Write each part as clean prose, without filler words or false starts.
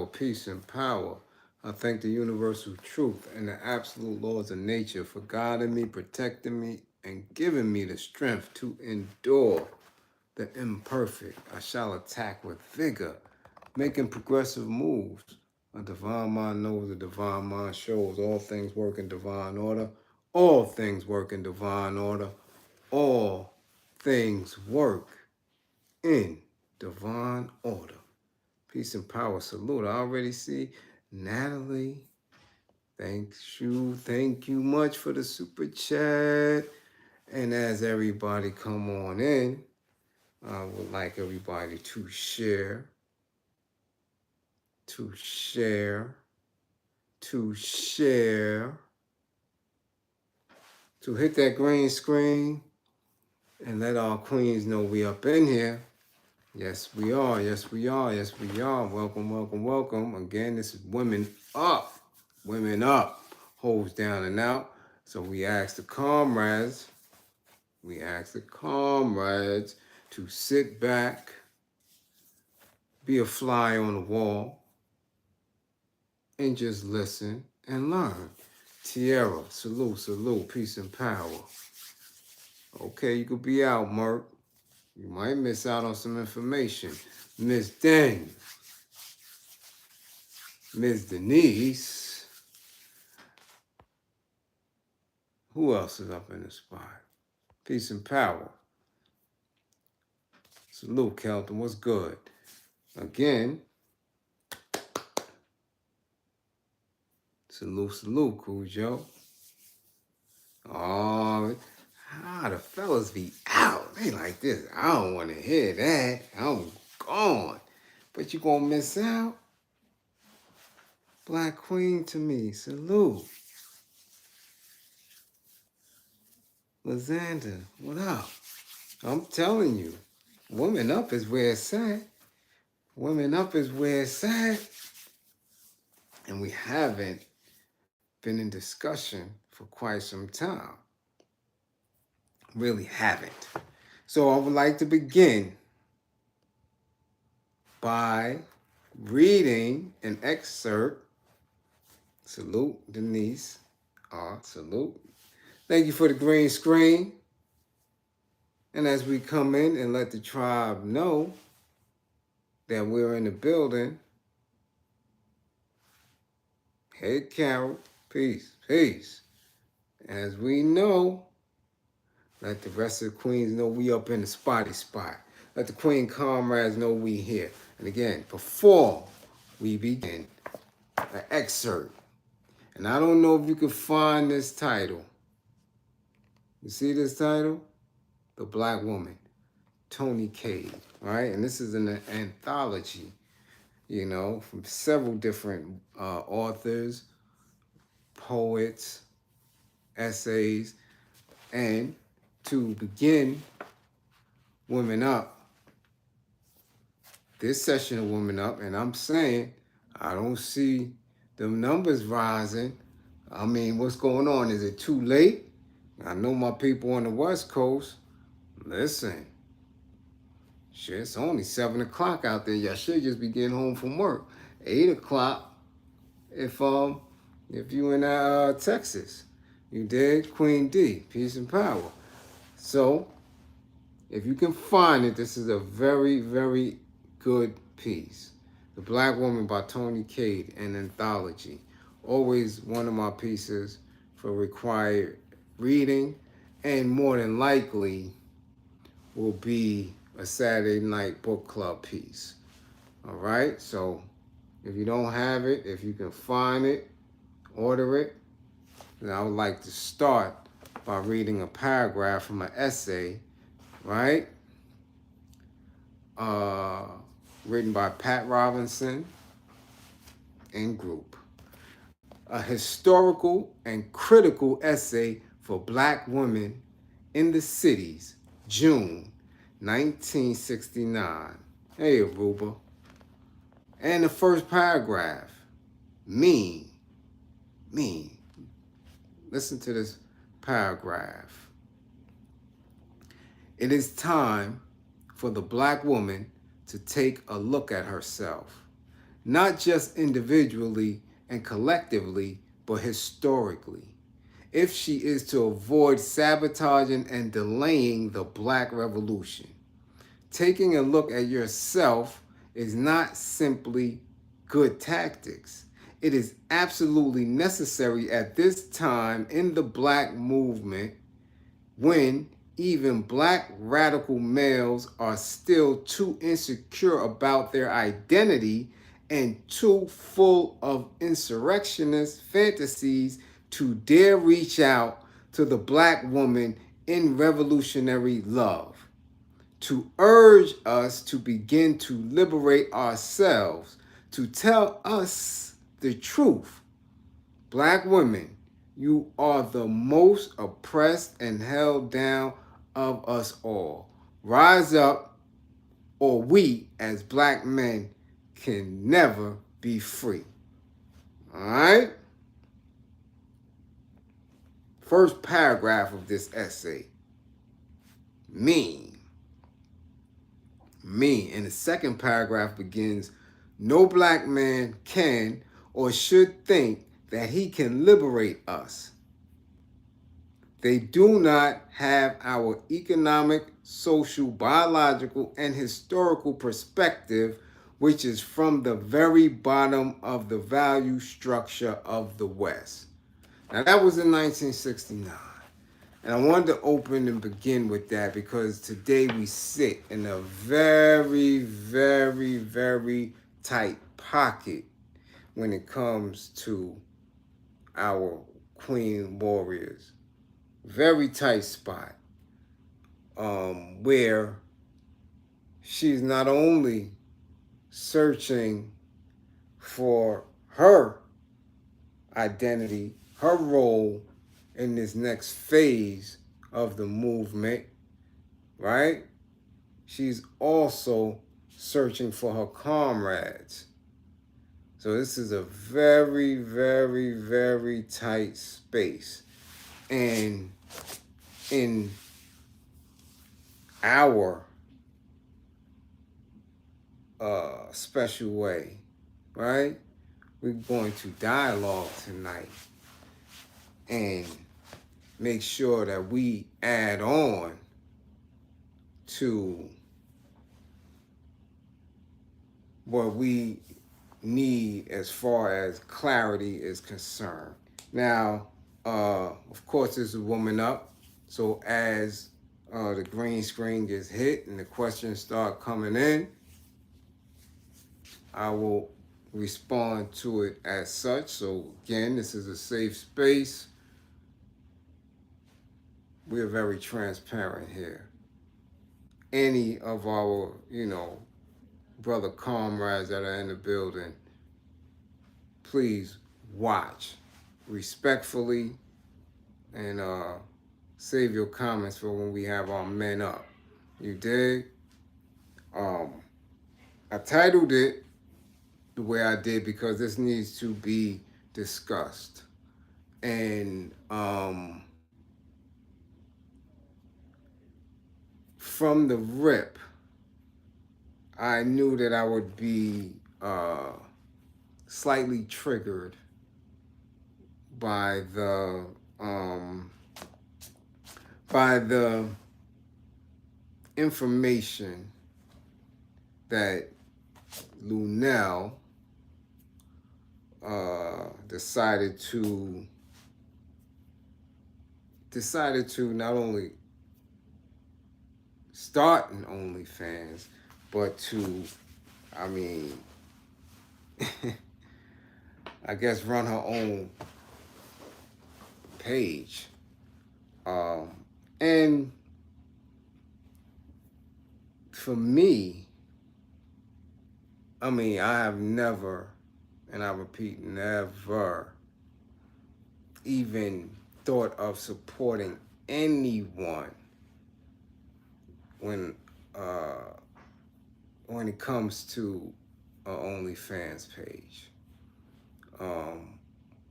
peace and power. I thank the universal truth and the absolute laws of nature for guiding me, protecting me, and giving me the strength to endure the imperfect. I shall attack with vigor, making progressive moves. A divine mind knows, a divine mind shows. All things work in divine order. All things work in divine order. All things work in divine order. Peace and power. Salute. I already see Natalie. Thank you much for the super chat. And as everybody come on in, I would like everybody to share, to hit that green screen and let our queens know we up in here. Yes, we are. Yes, we are. Yes, we are. Welcome, welcome, welcome. Again, this is Women Up. Women Up. Holds down and out. So we ask the comrades to sit back, be a fly on the wall, and just listen and learn. Tierra, salute, peace and power. Okay, you could be out, Merc. You might miss out on some information. Miss Daniel, Miss Denise. Who else is up in the spot? Peace and power. Salute, Kelton. What's good? Again, salute, Cujo. Oh, the fellas be out. They like this. I don't want to hear that. I'm gone. But you gonna miss out? Black Queen to me. Salute. Lizanda, what up? I'm telling you, Women Up is where it's at. Women Up is where it's at. And we haven't been in discussion for quite some time. Really haven't. So I would like to begin by reading an excerpt. Salute, Denise. Salute. Thank you for the green screen. And as we come in and let the tribe know that we're in the building, hey, Carol, peace. As we know, let the rest of the queens know we up in the spotty spot. Let the queen comrades know we here. And again, before we begin, an excerpt. And I don't know if you can find this title. You see this title? The Black Woman, Tony Cade, right? And this is an anthology, from several different authors, poets, essays. And to begin Women Up, this session of Women Up, and I'm saying I don't see the numbers rising. I mean, what's going on? Is it too late? I know my people on the West Coast. Listen, shit, it's only 7 o'clock out there. Y'all should just be getting home from work. 8 o'clock if you in Texas. You did? Queen D, peace and power. So, if you can find it, this is a very, very good piece. The Black Woman by Tony Cade, an anthology. Always one of my pieces for required reading, and more than likely will be a Saturday night book club piece. All right, so if you don't have it, if you can find it, order it. And I would like to start by reading a paragraph from an essay, right? Written by Pat Robinson and group. A historical and critical essay for Black women in the cities, June 1969. Hey, Aruba. And the first paragraph, mean. Listen to this paragraph. It is time for the Black woman to take a look at herself not just individually and collectively, but historically, if she is to avoid sabotaging and delaying the Black Revolution. Taking a look at yourself is not simply good tactics. It is absolutely necessary at this time in the Black movement when even Black radical males are still too insecure about their identity and too full of insurrectionist fantasies to dare reach out to the Black woman in revolutionary love, to urge us to begin to liberate ourselves, to tell us the truth. Black women, you are the most oppressed and held down of us all. Rise up, or we as Black men can never be free. All right? First paragraph of this essay. Mean. And the second paragraph begins, no Black man can or should think that he can liberate us. They do not have our economic, social, biological, and historical perspective, which is from the very bottom of the value structure of the West. Now, that was in 1969. And I wanted to open and begin with that because today we sit in a very, very, very tight pocket when it comes to our queen warriors. Very tight spot where she's not only searching for her identity, her role in this next phase of the movement, right? She's also searching for her comrades. So this is a very, very, very tight space. And in our special way, right? We're going to dialogue tonight and make sure that we add on to what we need as far as clarity is concerned. Now, of course, there's a woman up. So as the green screen gets hit and the questions start coming in, I will respond to it as such. So again, this is a safe space. We're very transparent here. Any of our, brother comrades that are in the building, please watch respectfully and save your comments for when we have our men up. You dig? I titled it the way I did because this needs to be discussed. And from the rip, I knew that I would be slightly triggered by the information that Luenell decided to not only start an OnlyFans, but to, I guess run her own page. And for me, I have never, and I repeat, never even thought of supporting anyone when it comes to an OnlyFans page.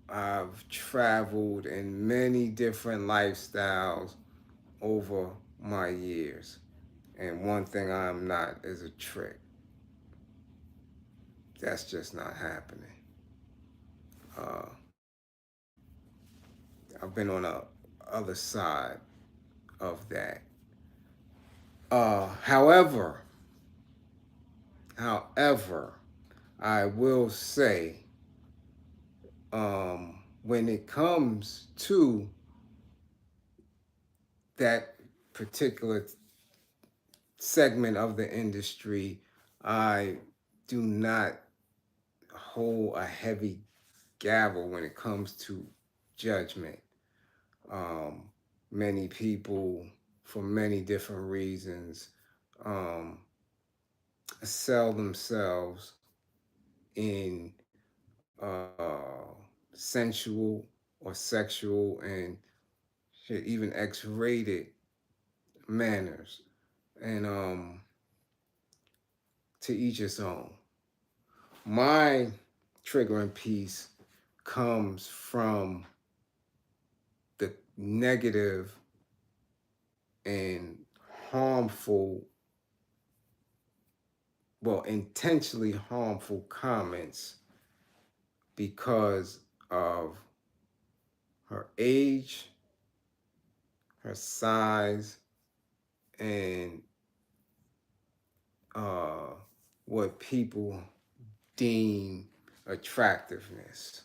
I've traveled in many different lifestyles over my years. And one thing I am not is a trick. that's just not happening. Uh, I've been on the other side of that. However, however, I will say, when it comes to that particular segment of the industry, I do not hold a heavy gavel when it comes to judgment. Um, Many people, for many different reasons, um, sell themselves in sensual or sexual and even X-rated manners, and to each his own. My triggering piece comes from the negative and harmful, well, intentionally harmful comments because of her age, her size, and uh, what people deem attractiveness.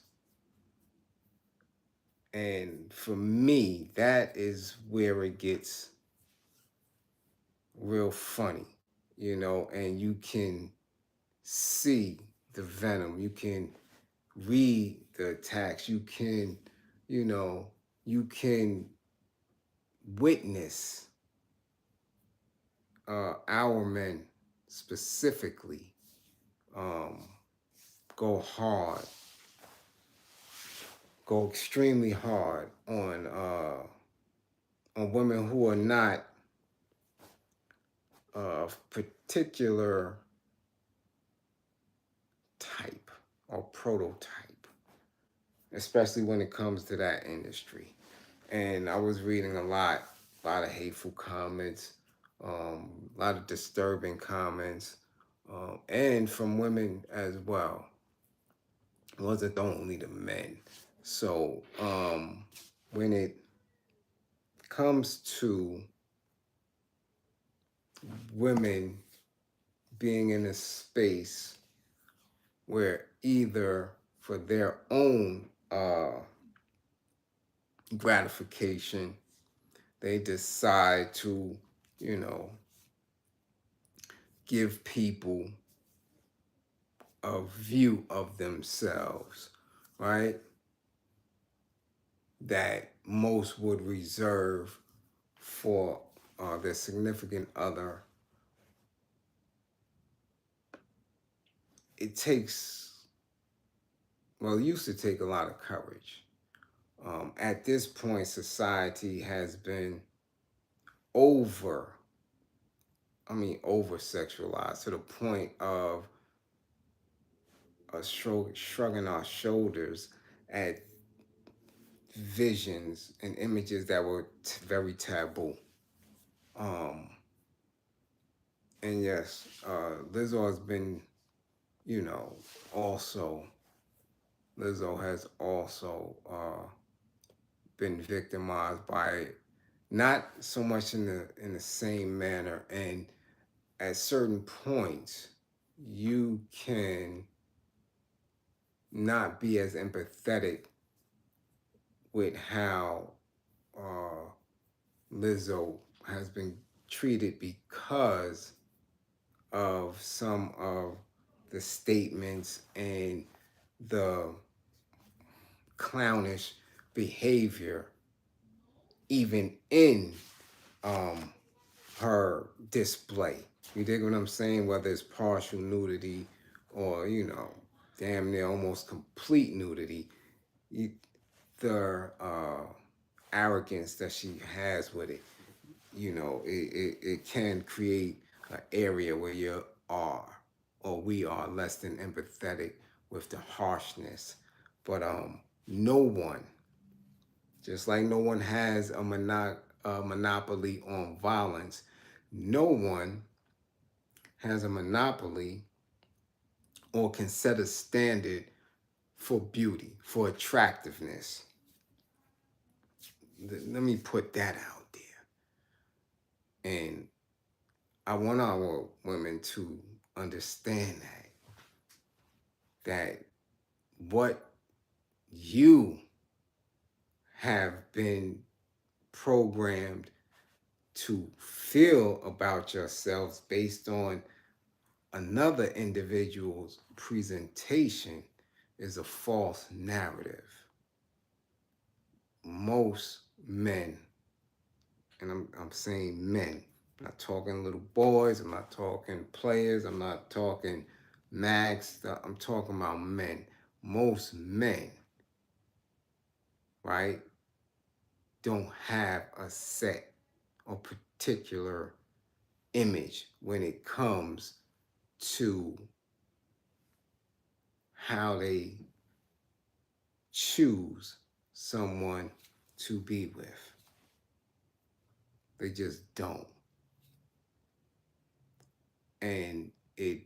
And for me, that is where it gets real funny, and you can see the venom. You can read the attacks. You know, you can witness our men specifically um, go hard, go extremely hard on women who are not particular type or prototype, especially when it comes to that industry. And I was reading a lot of hateful comments, a lot of disturbing comments, and from women as well. It wasn't only the men. So when it comes to women being in a space where either for their own gratification, they decide to, you know, give people a view of themselves, right? That most would reserve for their significant other. It takes, well, it used to take a lot of courage. At this point, society has been over, over sexualized to the point of shrugging our shoulders at visions and images that were very taboo. Um, and yes, Lizzo has been, you know, also, Lizzo has also been victimized by it, not so much in the same manner. And at certain points, you can not be as empathetic with how uh, Lizzo has been treated because of some of the statements and the clownish behavior, even in um, her display. You dig what I'm saying? Whether it's partial nudity or, damn near almost complete nudity, you, the arrogance that she has with it, it can create an area where you are, or we are, less than empathetic with the harshness. But no one, just like no one has a monopoly on violence, no one has a monopoly or can set a standard for beauty, for attractiveness. Let me put that out there. And I want our women to understand that what you have been programmed to feel about yourselves based on another individual's presentation is a false narrative. Most men, and I'm saying men, I'm not talking little boys, I'm not talking players, I'm not talking max, I'm talking about men. Most men, right, don't have a set or particular image when it comes to how they choose someone to be with. They just don't. And it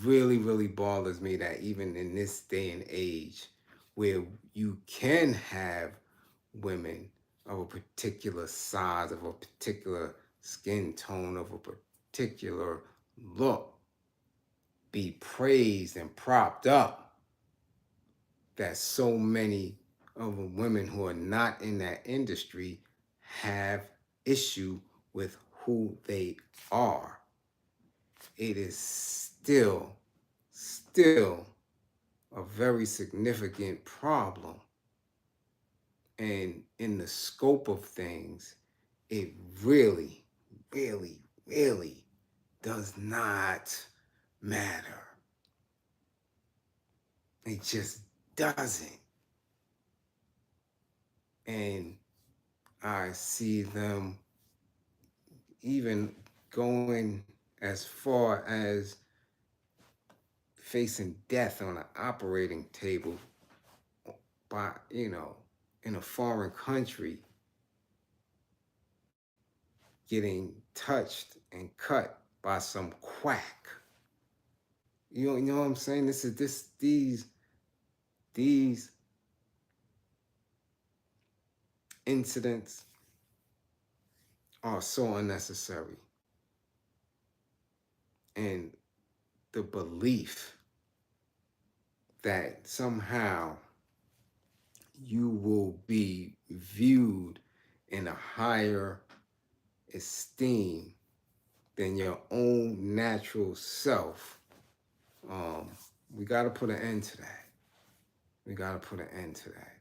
really, really bothers me that even in this day and age where you can have women of a particular size, of a particular skin tone, of a particular look, be praised and propped up, that so many of the women who are not in that industry have issue with who they are. It is still a very significant problem. And in the scope of things, it really, really, really does not matter. It just doesn't. And I see them even going as far as facing death on an operating table by, in a foreign country, getting touched and cut by some quack. You know what I'm saying? These incidents are so unnecessary. And the belief that somehow you will be viewed in a higher esteem than your own natural self, we got to put an end to that. We got to put an end to that.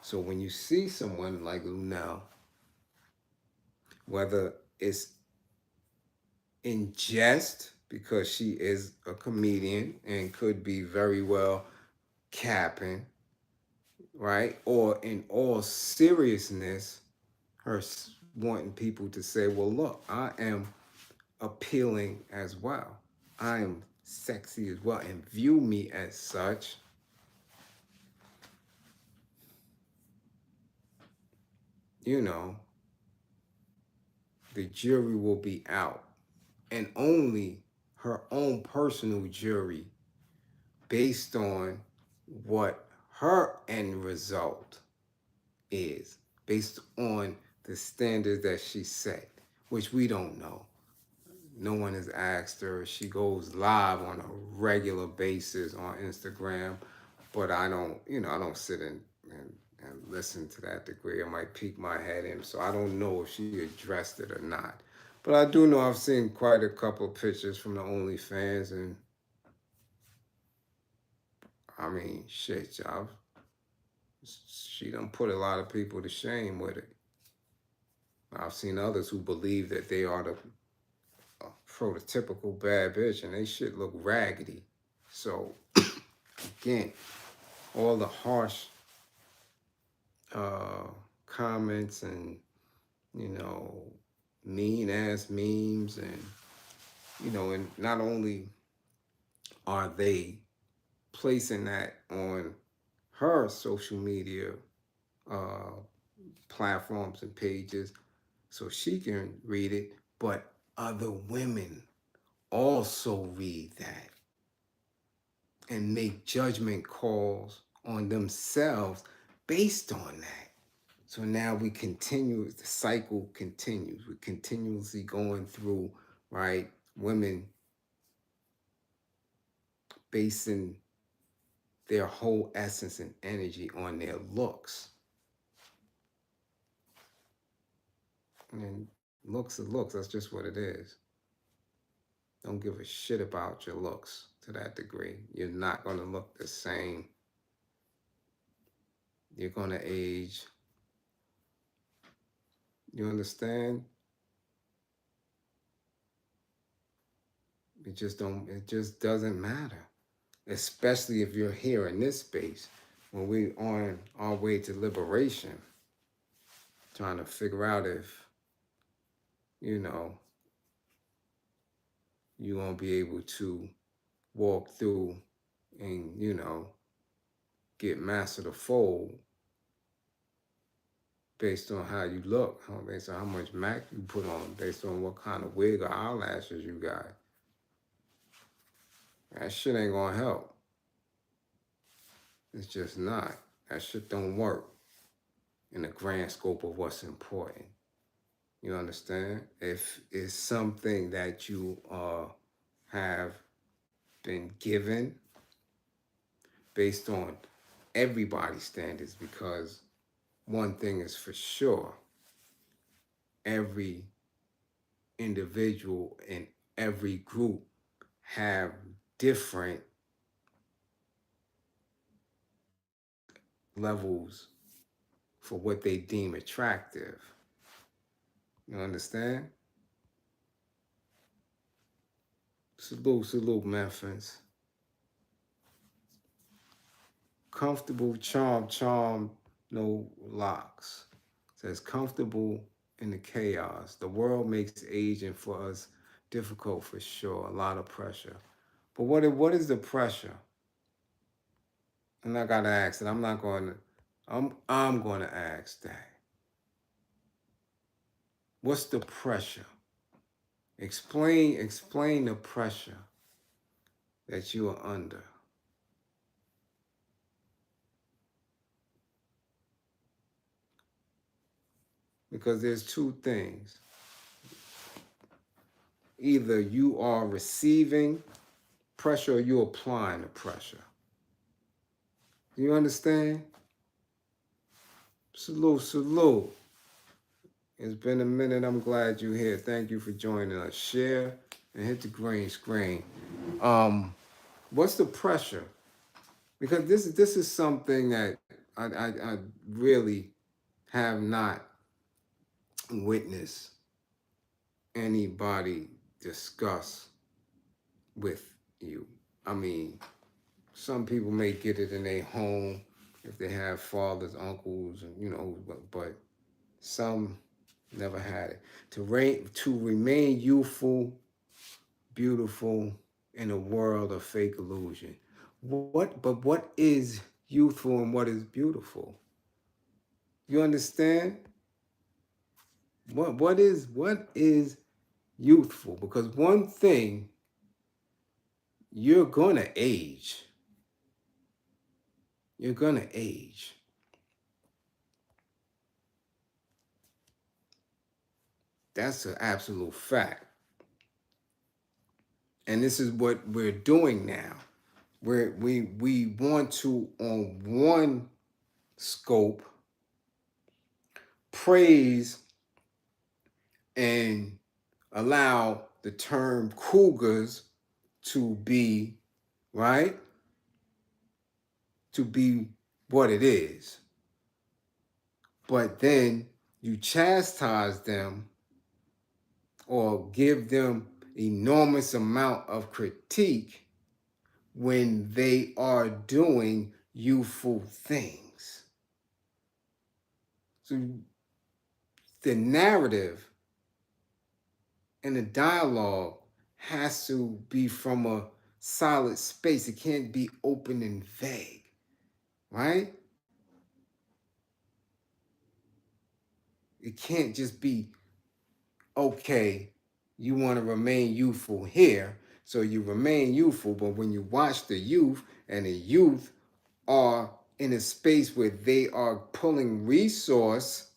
So when you see someone like Luenell, whether it's in jest, because she is a comedian and could be very well capping, right? Or in all seriousness, her wanting people to say, well, look, I am appealing as well. I am sexy as well, and view me as such. The jury will be out, and only her own personal jury based on what her end result is, based on the standards that she set, which we don't know. No one has asked her. She goes live on a regular basis on Instagram, but I don't sit and listen to that degree. I might peek my head in, so I don't know if she addressed it or not. But I do know I've seen quite a couple of pictures from the OnlyFans, and I mean, shit, y'all. She done put a lot of people to shame with it. I've seen others who believe that they are the prototypical bad bitch, and they shit look raggedy. So, again, all the harsh comments and, mean ass memes, and not only are they placing that on her social media platforms and pages so she can read it, but other women also read that. and make judgment calls on themselves based on that. So now we continue, the cycle continues. We're continuously going through, right? Women basing their whole essence and energy on their looks. And looks are looks, that's just what it is. Don't give a shit about your looks to that degree. You're not going to look the same. You're going to age. You understand? It just doesn't matter. Especially if you're here in this space when we're on our way to liberation, trying to figure out if, you know, you're going to be able to walk through and, you know, get master the fold based on how you look, based on how much MAC you put on, based on what kind of wig or eyelashes you got. That shit ain't gonna help. It's just not. That shit don't work in the grand scope of what's important. You understand? If it's something that you have been given based on everybody's standards, because one thing is for sure, every individual in every group have different levels for what they deem attractive. You understand? Salute, Memphis. Comfortable, charm, no locks. Says comfortable in the chaos. The world makes aging for us difficult for sure. A lot of pressure. But what is the pressure? And I gotta ask it. I'm gonna ask that. What's the pressure? Explain the pressure that you are under. Because there's two things. Either you are receiving pressure or you're applying the pressure. You understand? Salute. It's been a minute. I'm glad you're here. Thank you for joining us. Share and hit the green screen. What's the pressure? Because this is something that I really have not witnessed anybody discuss with you. I mean, some people may get it in their home if they have fathers, uncles, and you know, but some never had it. To remain youthful, beautiful in a world of fake illusion. But what is youthful and what is beautiful? You understand? What is youthful? Because one thing, you're gonna age. You're gonna age. That's an absolute fact. And this is what we're doing now. We want to, on one scope, praise and allow the term cougars to be, right? To be what it is. But then you chastise them or give them enormous amount of critique when they are doing youthful things. So the narrative and the dialogue has to be from a solid space. It can't be open and vague, right? It can't just be, okay, you want to remain youthful here, so you remain youthful, but when you watch the youth and the youth are in a space where they are pulling resource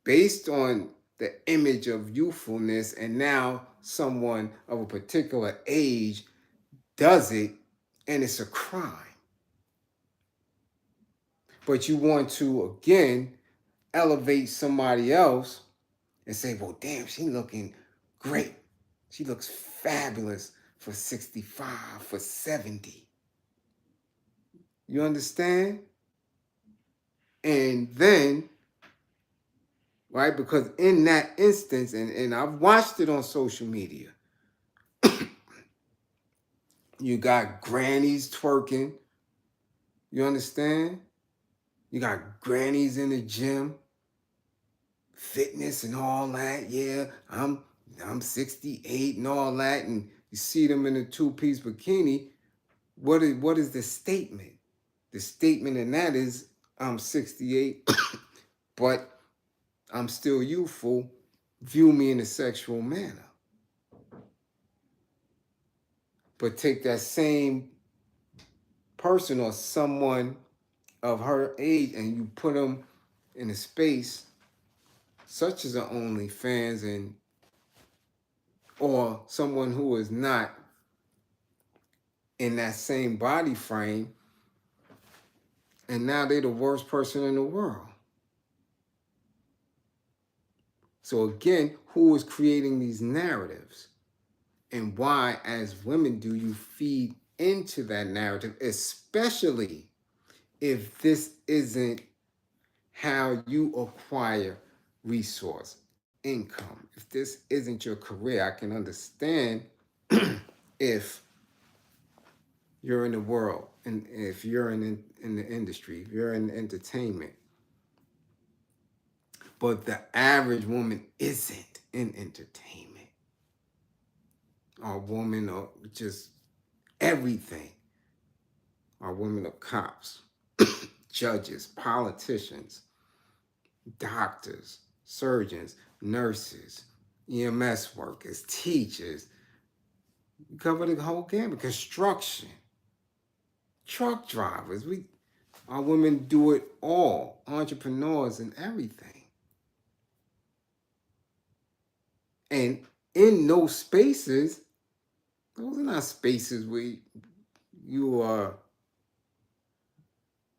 based on the image of youthfulness, and now someone of a particular age does it, and it's a crime. But you want to, again, elevate somebody else and say, well, damn, she looking great. She looks fabulous for 65, for 70. You understand? And then, right, because in that instance, and I've watched it on social media, you got grannies twerking. You understand? You got grannies in the gym, fitness and all that. Yeah, I'm 68 and all that, and you see them in a two-piece bikini. What is the statement? The statement in that is, I'm 68, but I'm still youthful. View me in a sexual manner. But take that same person or someone of her age and you put them in a space such as an OnlyFans, and or someone who is not in that same body frame, and now they're the worst person in the world. So again, who is creating these narratives? And why, as women, do you feed into that narrative, especially if this isn't how you acquire resource, income? If this isn't your career, I can understand if you're in the world, and if you're in the industry, if you're in entertainment. But the average woman isn't in entertainment. Or woman, or just everything. Or women are cops, judges, politicians, doctors, surgeons, nurses, EMS workers, teachers. You cover the whole gamut. Construction, truck drivers. Our women do it all. Entrepreneurs and everything. And in those spaces, those are not spaces where you are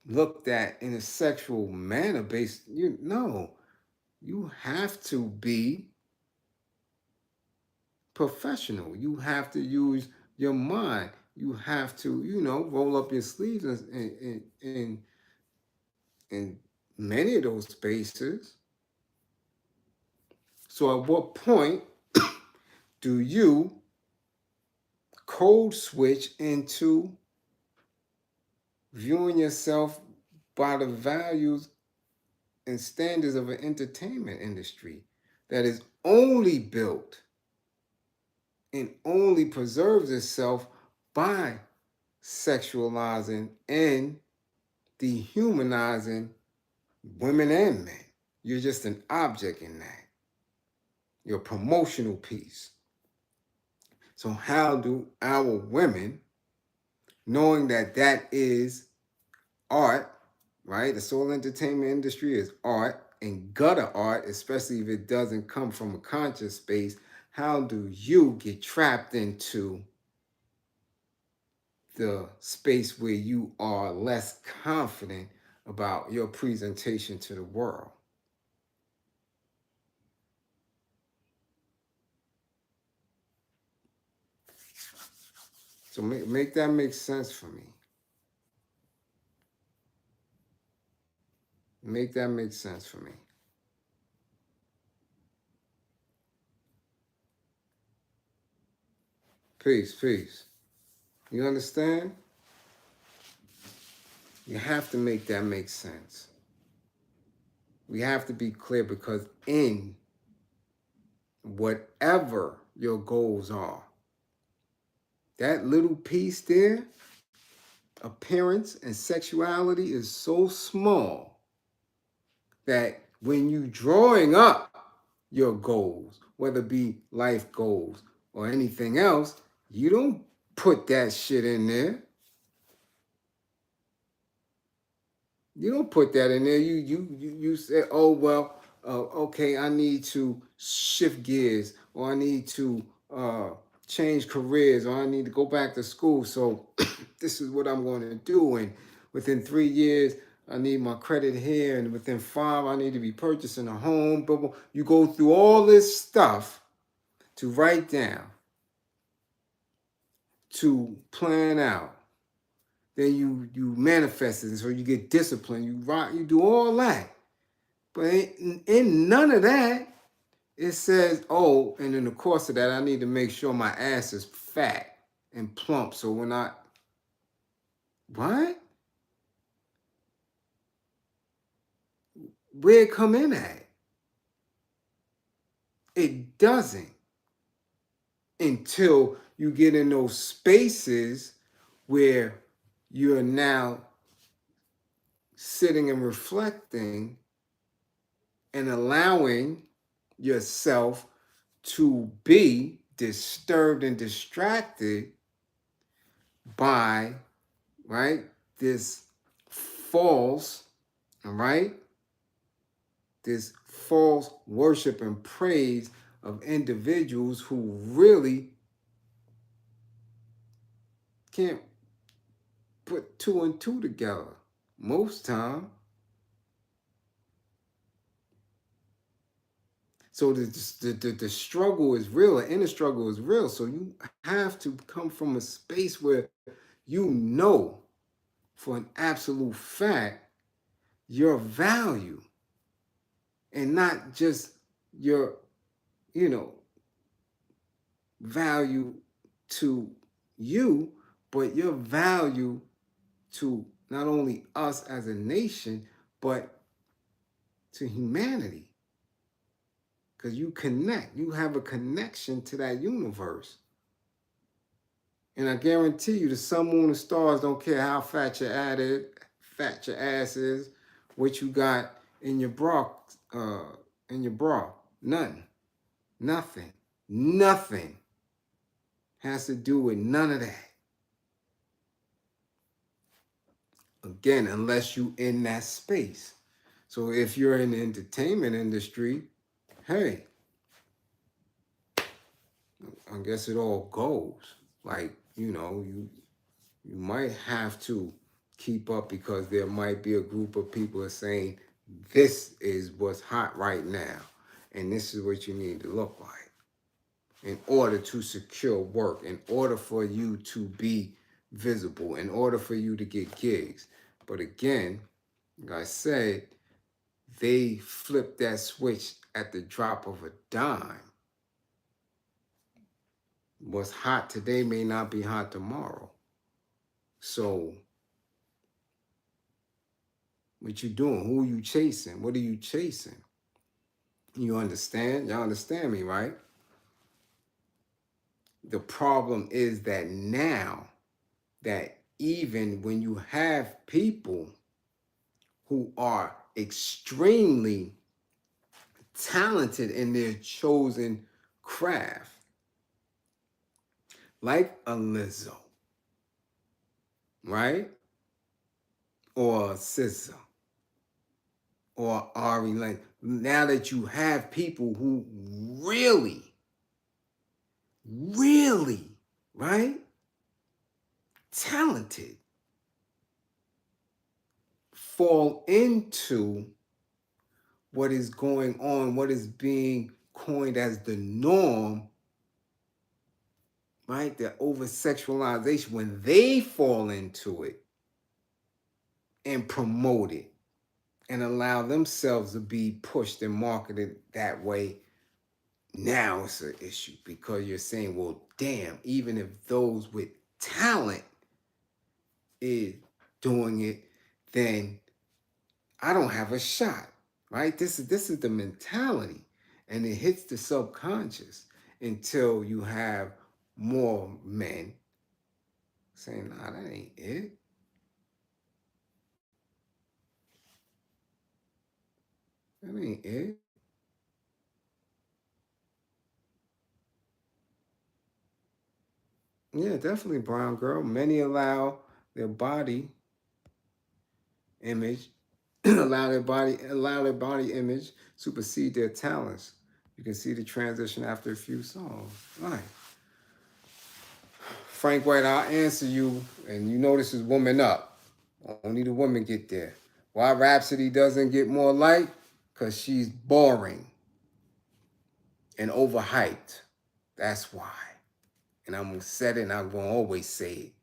looked at in a sexual manner based. No, you have to be professional. You have to use your mind. You have to, roll up your sleeves in many of those spaces. So at what point do you code switch into viewing yourself by the values and standards of an entertainment industry that is only built and only preserves itself by sexualizing and dehumanizing women and men? You're just an object in that. You're a promotional piece. So how do our women, knowing that that is art, right? The soul entertainment industry is art, and gutter art, especially if it doesn't come from a conscious space, how do you get trapped into the space where you are less confident about your presentation to the world? So make that make sense for me. Make that make sense for me. Peace, peace. You understand? You have to make that make sense. We have to be clear, because in whatever your goals are, that little piece there, appearance and sexuality, is so small that when you drawing up your goals, whether it be life goals or anything else, you don't put that shit in there. You don't put that in there. You say, oh well, okay, I need to shift gears, or I need to change careers, or I need to go back to school. So this is what I'm going to do. And within 3 years, I need my credit here, and within 5, I need to be purchasing a home. But you go through all this stuff to write down, to plan out. Then you manifest it, so you get disciplined. You do all that. But in none of that, it says, oh, and in the course of that, I need to make sure my ass is fat and plump. So when what? Where it come in at? It doesn't until you get in those spaces where you're now sitting and reflecting and allowing yourself to be disturbed and distracted by, right, this false, right, this false worship and praise of individuals who really can't put 2 and 2 together most time. So the struggle is real, the inner struggle is real. So you have to come from a space where you know for an absolute fact your value, and not just your, you know, value to you, but your value to not only us as a nation, but to humanity. Because you have a connection to that universe. And I guarantee you, the sun, moon, and stars don't care how fat your ass is, what you got in your bra, Nothing. Nothing. Nothing has to do with none of that. Again, unless you in that space. So if you're in the entertainment industry, hey, I guess it all goes. Like, you might have to keep up, because there might be a group of people that are saying this is what's hot right now, and this is what you need to look like in order to secure work, in order for you to be visible, in order for you to get gigs. But again, like I said, they flip that switch at the drop of a dime. What's hot today may not be hot tomorrow. So what you doing? Who are you chasing? What are you chasing? You understand? Y'all understand me, right? The problem is that now, that even when you have people who are extremely talented in their chosen craft, like a Lizzo, right? Or a SZA, or Ari Lane. Now that you have people who really, right, talented, fall into what is going on, what is being coined as the norm, right? The over sexualization, when they fall into it and promote it and allow themselves to be pushed and marketed that way, now it's an issue, because you're saying, well, damn, even if those with talent is doing it, then I don't have a shot, right? This is the mentality, and it hits the subconscious until you have more men saying, nah, that ain't it. That ain't it. Yeah, definitely, brown girl. Many allow their body image allow their body image supersede their talents. You can see the transition after a few songs. Right. Frank White, I'll answer you, and you know this is Woman Up. Only the women get there. Why Rhapsody doesn't get more light? Because she's boring and overhyped. That's why. And I'm going to say it, and I'm going to always say it.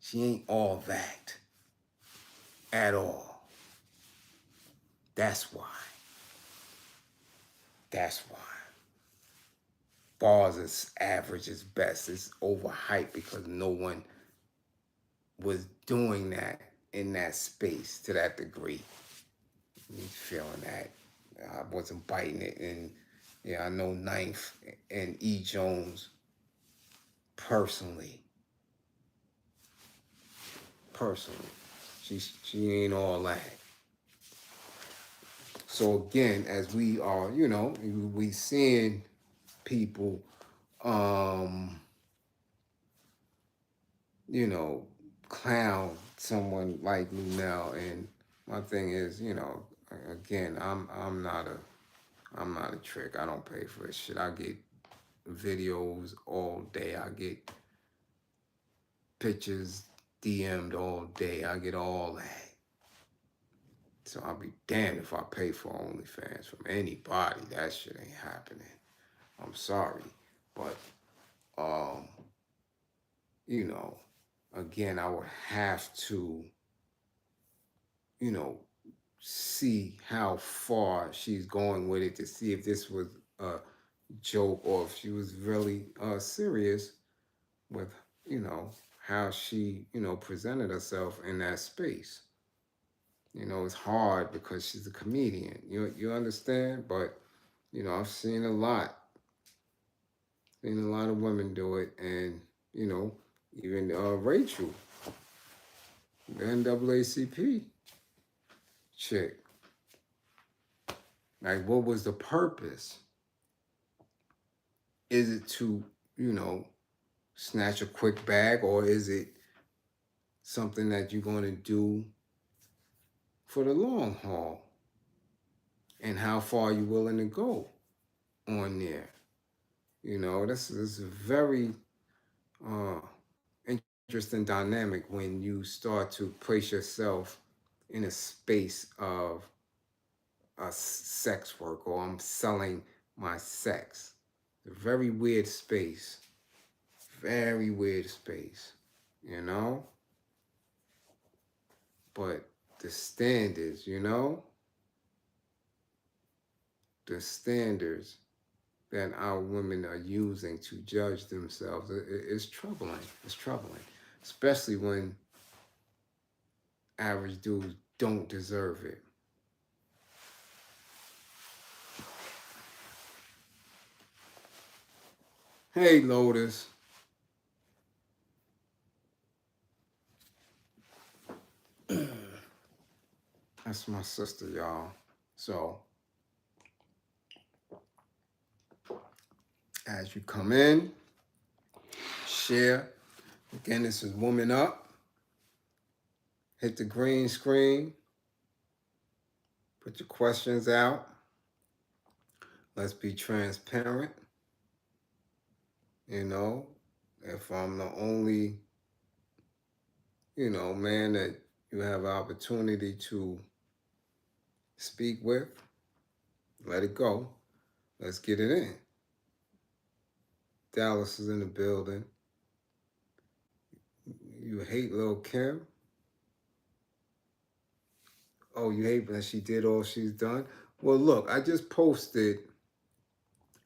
She ain't all that at all. That's why. That's why. Bars is average is best. It's overhyped because no one was doing that in that space to that degree. Me feeling that. I wasn't biting it. And yeah, I know Ninth and E. Jones personally. She ain't all that. So again, as we are, we seeing people, clown someone like Luenell, and my thing is, again, I'm not a trick. I don't pay for this shit. I get videos all day. I get pictures DM'd all day. I get all that. So I'll be damned if I pay for OnlyFans from anybody. That shit ain't happening. I'm sorry. But, again, I would have to, see how far she's going with it to see if this was a joke or if she was really serious with, how she, presented herself in that space. It's hard because she's a comedian. You understand? But, I've seen a lot. Seen a lot of women do it. And, even Rachel, the NAACP chick. Like, what was the purpose? Is it to, snatch a quick bag, or is it something that you're going to do for the long haul? And how far are you willing to go on there? This is a very interesting dynamic when you start to place yourself in a space of sex work, or I'm selling my sex. It's a very weird space. Very weird space, But the standards, the standards that our women are using to judge themselves is troubling. It's troubling, especially when average dudes don't deserve it. Hey, Lotus. That's my sister, y'all. So, as you come in, share. Again, this is Woman Up. Hit the green screen. Put your questions out. Let's be transparent. If I'm the only, man that you have opportunity to speak with, let it go. Let's get it in. Dallas is in the building. You hate Lil' Kim? Oh, you hate that she did all she's done? Well, look, I just posted,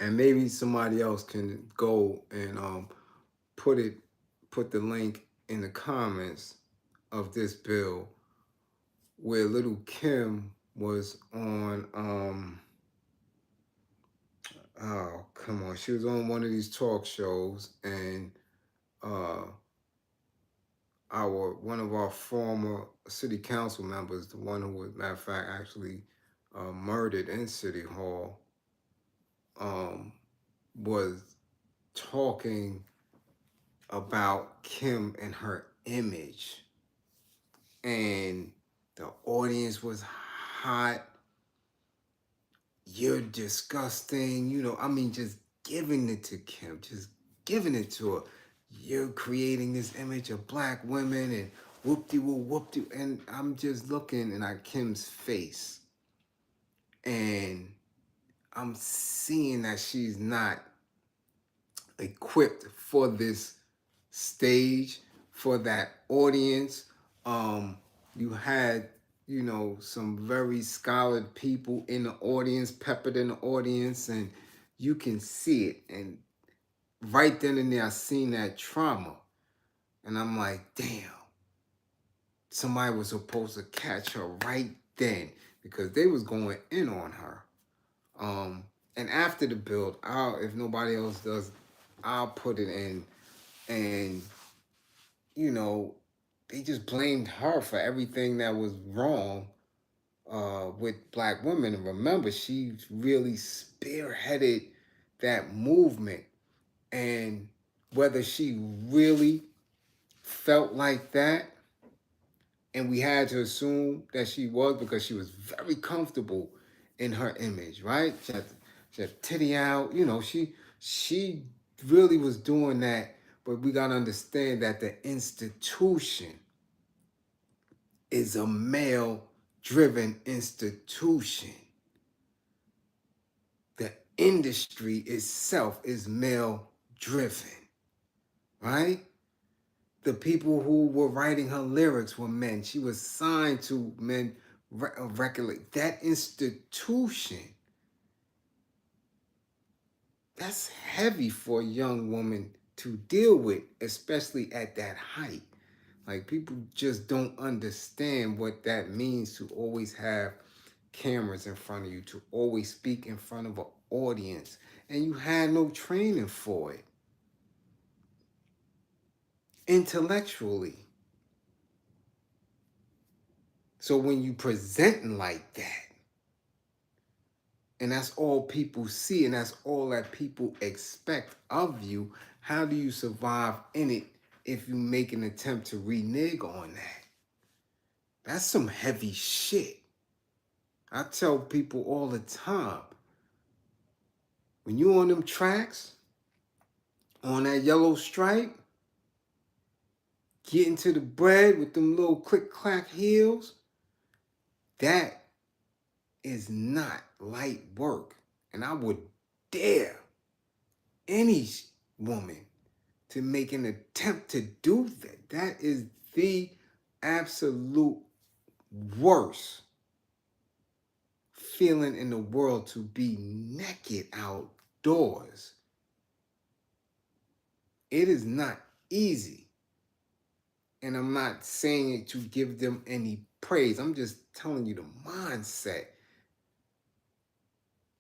and maybe somebody else can go and put the link in the comments of this bill where Little Kim was on oh, come on. She was on one of these talk shows, and one of our former city council members, the one who was, matter of fact, actually murdered in City Hall, was talking about Kim and her image. And the audience was hot, you're disgusting, you know, I mean, just giving it to Kim, just giving it to her. You're creating this image of black women and whoop-de-woo, whoop-de, and I'm just looking at Kim's face, and I'm seeing that she's not equipped for this stage, for that audience. You had, you know, some very scholarly people in the audience, peppered in the audience, and you can see it. And right then and there, I seen that trauma. And I'm like, damn, somebody was supposed to catch her right then because they was going in on her. And after the build, if nobody else does, I'll put it in. And, you know, they just blamed her for everything that was wrong with black women. And remember, she really spearheaded that movement. And whether she really felt like that, and we had to assume that she was because she was very comfortable in her image, right? She had titty out, you know, she really was doing that. But we got to understand that the institution is a male-driven institution. The industry itself is male-driven, right? The people who were writing her lyrics were men. She was signed to men record. That institution, that's heavy for a young woman to deal with, especially at that height. Like, people just don't understand what that means to always have cameras in front of you, to always speak in front of an audience, and you had no training for it intellectually. So when you presenting like that, and that's all people see, and that's all that people expect of you, how do you survive in it if you make an attempt to renege on that? That's some heavy shit. I tell people all the time, when you on them tracks, on that yellow stripe, getting to the bread with them little click-clack heels, that is not light work. And I would dare any woman to make an attempt to do that. That is the absolute worst feeling in the world, to be naked outdoors. It is not easy. And I'm not saying it to give them any praise. I'm just telling you the mindset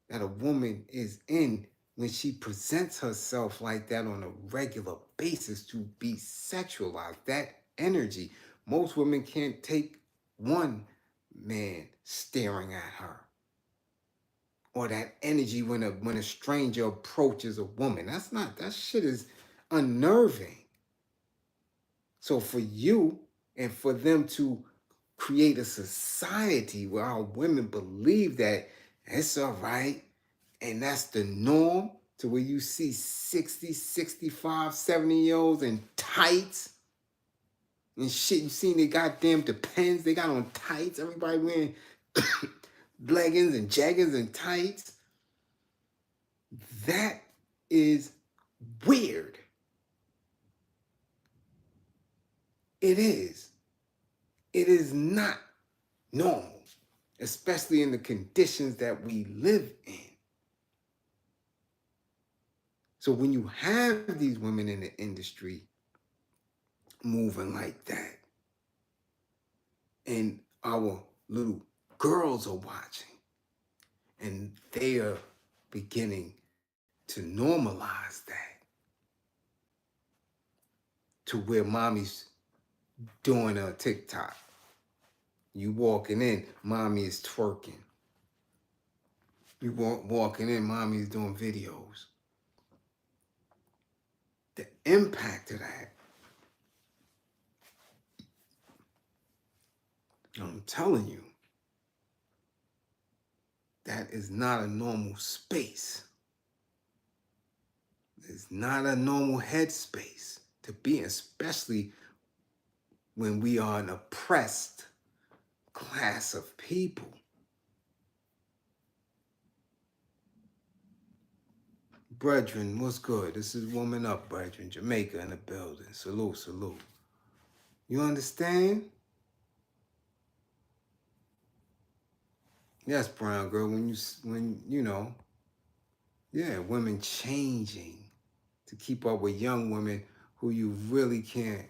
that a woman is in when she presents herself like that on a regular basis, to be sexualized. That energy. Most women can't take one man staring at her, or that energy when a stranger approaches a woman. That shit is unnerving. So for you and for them to create a society where our women believe that it's all right, and that's the norm, to where you see 60, 65, 70-year-olds in tights and shit. You seen they goddamn Depends, they got on tights, everybody wearing leggings and jaggers and tights. That is weird. It is. It is not normal, especially in the conditions that we live in. So when you have these women in the industry moving like that, and our little girls are watching, and they are beginning to normalize that, to where mommy's doing a TikTok. You walking in, mommy is twerking. You walking in, mommy's doing videos. The impact of that, I'm telling you, That is not a normal space. It's not a normal headspace to be in, especially when we are an oppressed class of people. Brethren, what's good? This is Woman Up, brethren. Jamaica in the building. Salute, salute. You understand? Yes, brown girl, when you know, yeah, women changing to keep up with young women who you really can't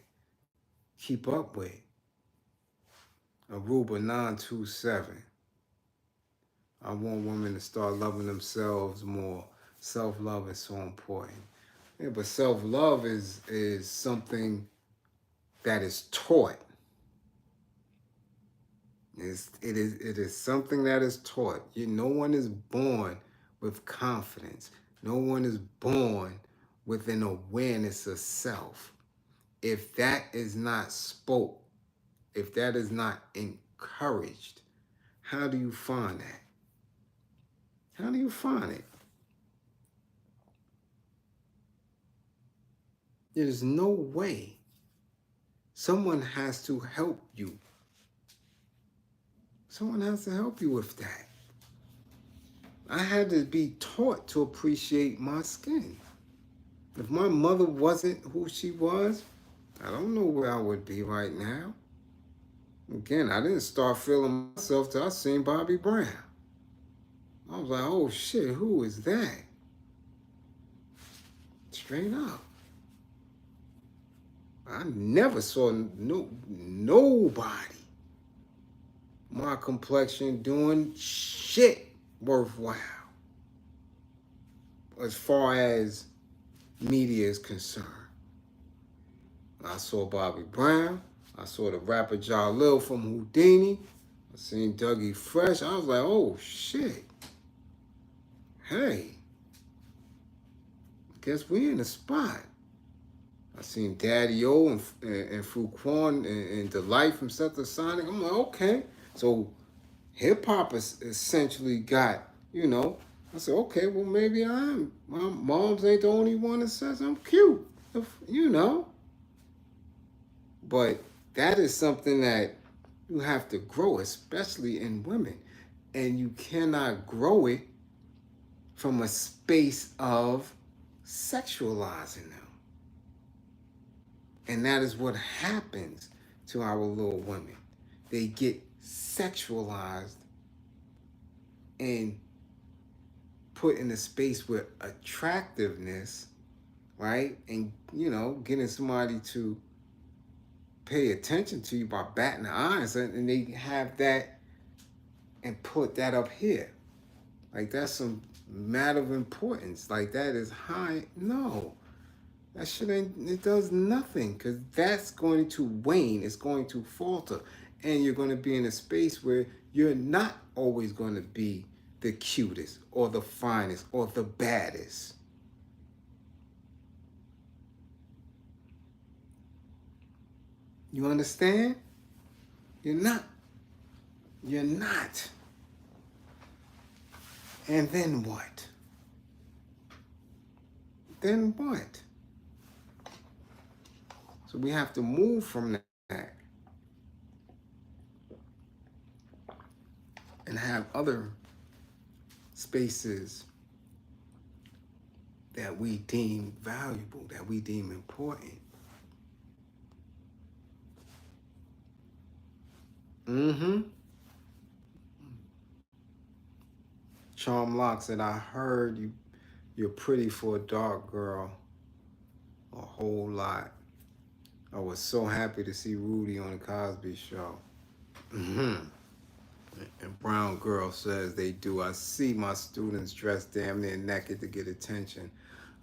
keep up with. Aruba 927. I want women to start loving themselves more. Self-love is so important. Yeah, but self-love is something that is taught. It is something that is taught. No one is born with confidence. No one is born with an awareness of self. If that is not spoke, if that is not encouraged, how do you find that? How do you find it? There's no way. Someone has to help you. Someone has to help you with that. I had to be taught to appreciate my skin. If my mother wasn't who she was, I don't know where I would be right now. Again, I didn't start feeling myself till I seen Bobby Brown. I was like, oh shit, who is that? Straight up. I never saw nobody my complexion doing shit worthwhile as far as media is concerned. I saw Bobby Brown. I saw the rapper Ja Lil from Houdini. I seen Dougie Fresh. I was like, oh shit. Hey, guess we in the spot. I seen Daddy O and Fuquan and Delight from Seth Sonic. I'm like, okay. So hip hop is essentially got, you know, I said, okay, well maybe my mom's ain't the only one that says I'm cute, you know. But that is something that you have to grow, especially in women. And you cannot grow it from a space of sexualizing them. And that is what happens to our little women. They get sexualized and put in a space where attractiveness, right? And, you know, getting somebody to pay attention to you by batting the eyes, and they have that and put that up here. Like that's some matter of importance. Like that is high. No. That shit ain't, it does nothing, because that's going to wane. It's going to falter. And you're going to be in a space where you're not always going to be the cutest or the finest or the baddest. You understand? You're not. You're not. And then what? Then what? So we have to move from that and have other spaces that we deem valuable, that we deem important. Mm-hmm. Charm Lock said, I heard you're pretty for a dark girl. A whole lot. I was so happy to see Rudy on the Cosby Show. Mm-hmm. And Brown Girl says they do. I see my students dressed damn near naked to get attention.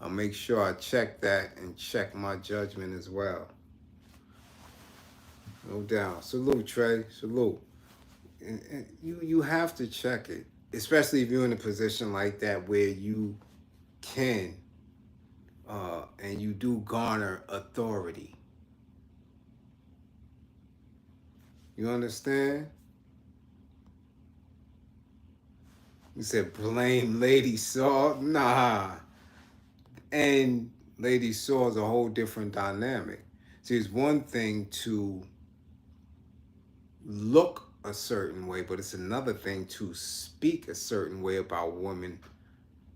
I'll make sure I check that and check my judgment as well. No doubt. Salute, Trey. Salute. And you have to check it, especially if you're in a position like that where you can and you do garner authority. You understand? You said blame Lady Saw? Nah. And Lady Saw is a whole different dynamic. See, it's one thing to look a certain way, but it's another thing to speak a certain way about women,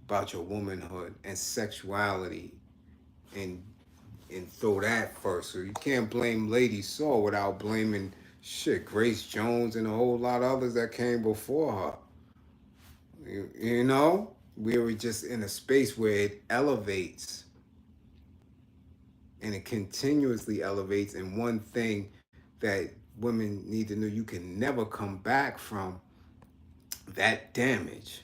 about your womanhood and sexuality, and throw that first. So you can't blame Lady Saw without blaming shit, Grace Jones and a whole lot of others that came before her. You know? We were just in a space where it elevates and it continuously elevates. And one thing that women need to know, you can never come back from that damage,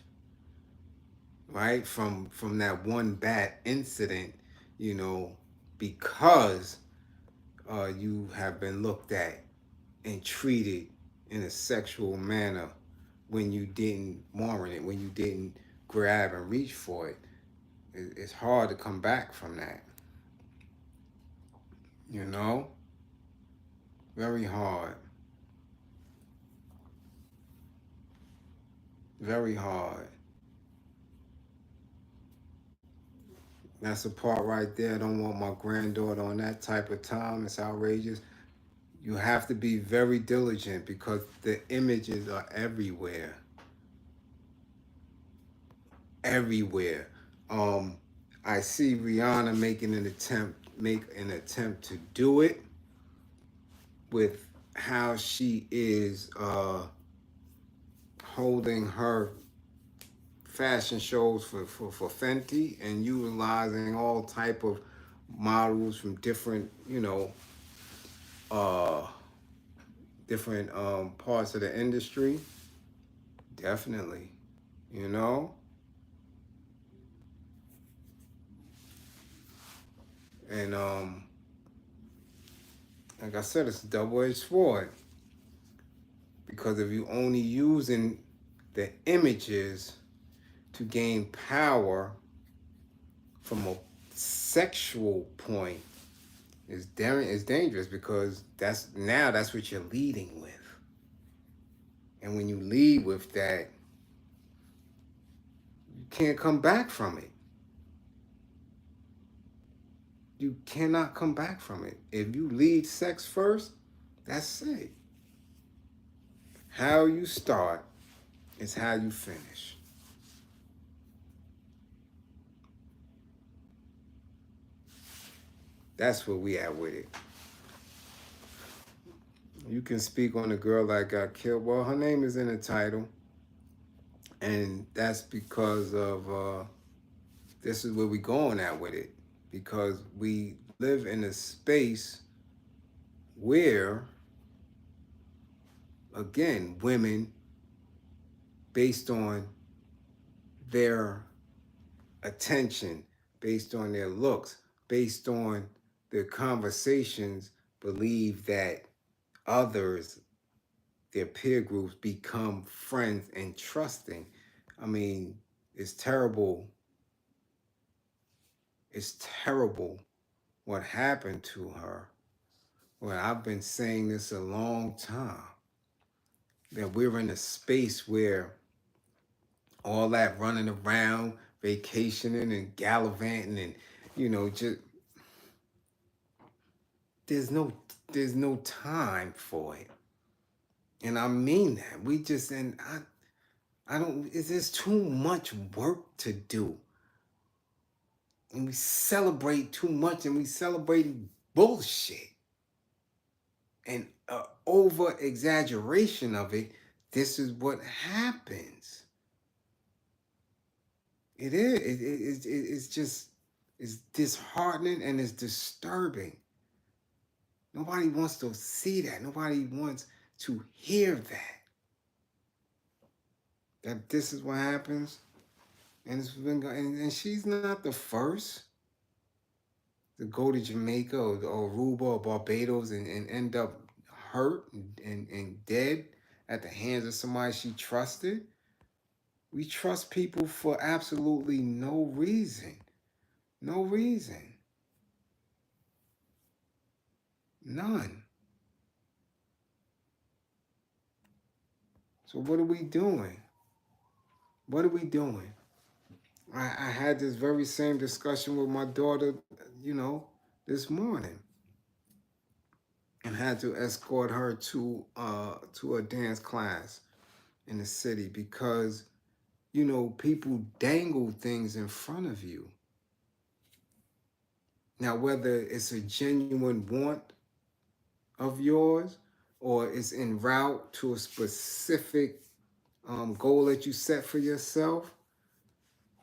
right? From that one bad incident, you know, because you have been looked at and treated in a sexual manner when you didn't warrant it, when you didn't grab and reach for it. It's hard to come back from that, you know? Very hard. Very hard. That's the part right there. I don't want my granddaughter on that type of time. It's outrageous. You have to be very diligent because the images are everywhere. Everywhere. Um, I see Rihanna make an attempt to do it with how she is holding her fashion shows for Fenty and utilizing all type of models from different, uh, different parts of the industry. Definitely, you know, and like I said, it's a double-edged sword because if you only using the images to gain power from a sexual point, is dangerous because that's what you're leading with. And when you lead with that, you can't come back from it. You cannot come back from it. If you lead sex first, that's it. How you start is how you finish. That's where we at with it. You can speak on the girl that got killed. Well, her name is in the title. And that's because of this is where we going at with it. Because we live in a space where, again, women, based on their attention, based on their looks, based on their conversations, believe that others, their peer groups, become friends and trusting. I mean, it's terrible. It's terrible what happened to her. Well, I've been saying this a long time, that we're in a space where all that running around, vacationing and gallivanting and, just there's no there's no time for it. And I mean that. We just and I don't it's just too much work to do. And we celebrate too much and we celebrate bullshit. And over exaggeration of it, this is what happens. It is. It's just, it's disheartening and it's disturbing. Nobody wants to see that. Nobody wants to hear that. That this is what happens. And it's been going, and she's not the first to go to Jamaica or Aruba or Barbados and end up hurt and dead at the hands of somebody she trusted. We trust people for absolutely no reason. No reason. None. So what are we doing? What are we doing? I had this very same discussion with my daughter, this morning, and had to escort her to a dance class in the city because people dangle things in front of you. Now, whether it's a genuine want of yours or it's en route to a specific goal that you set for yourself,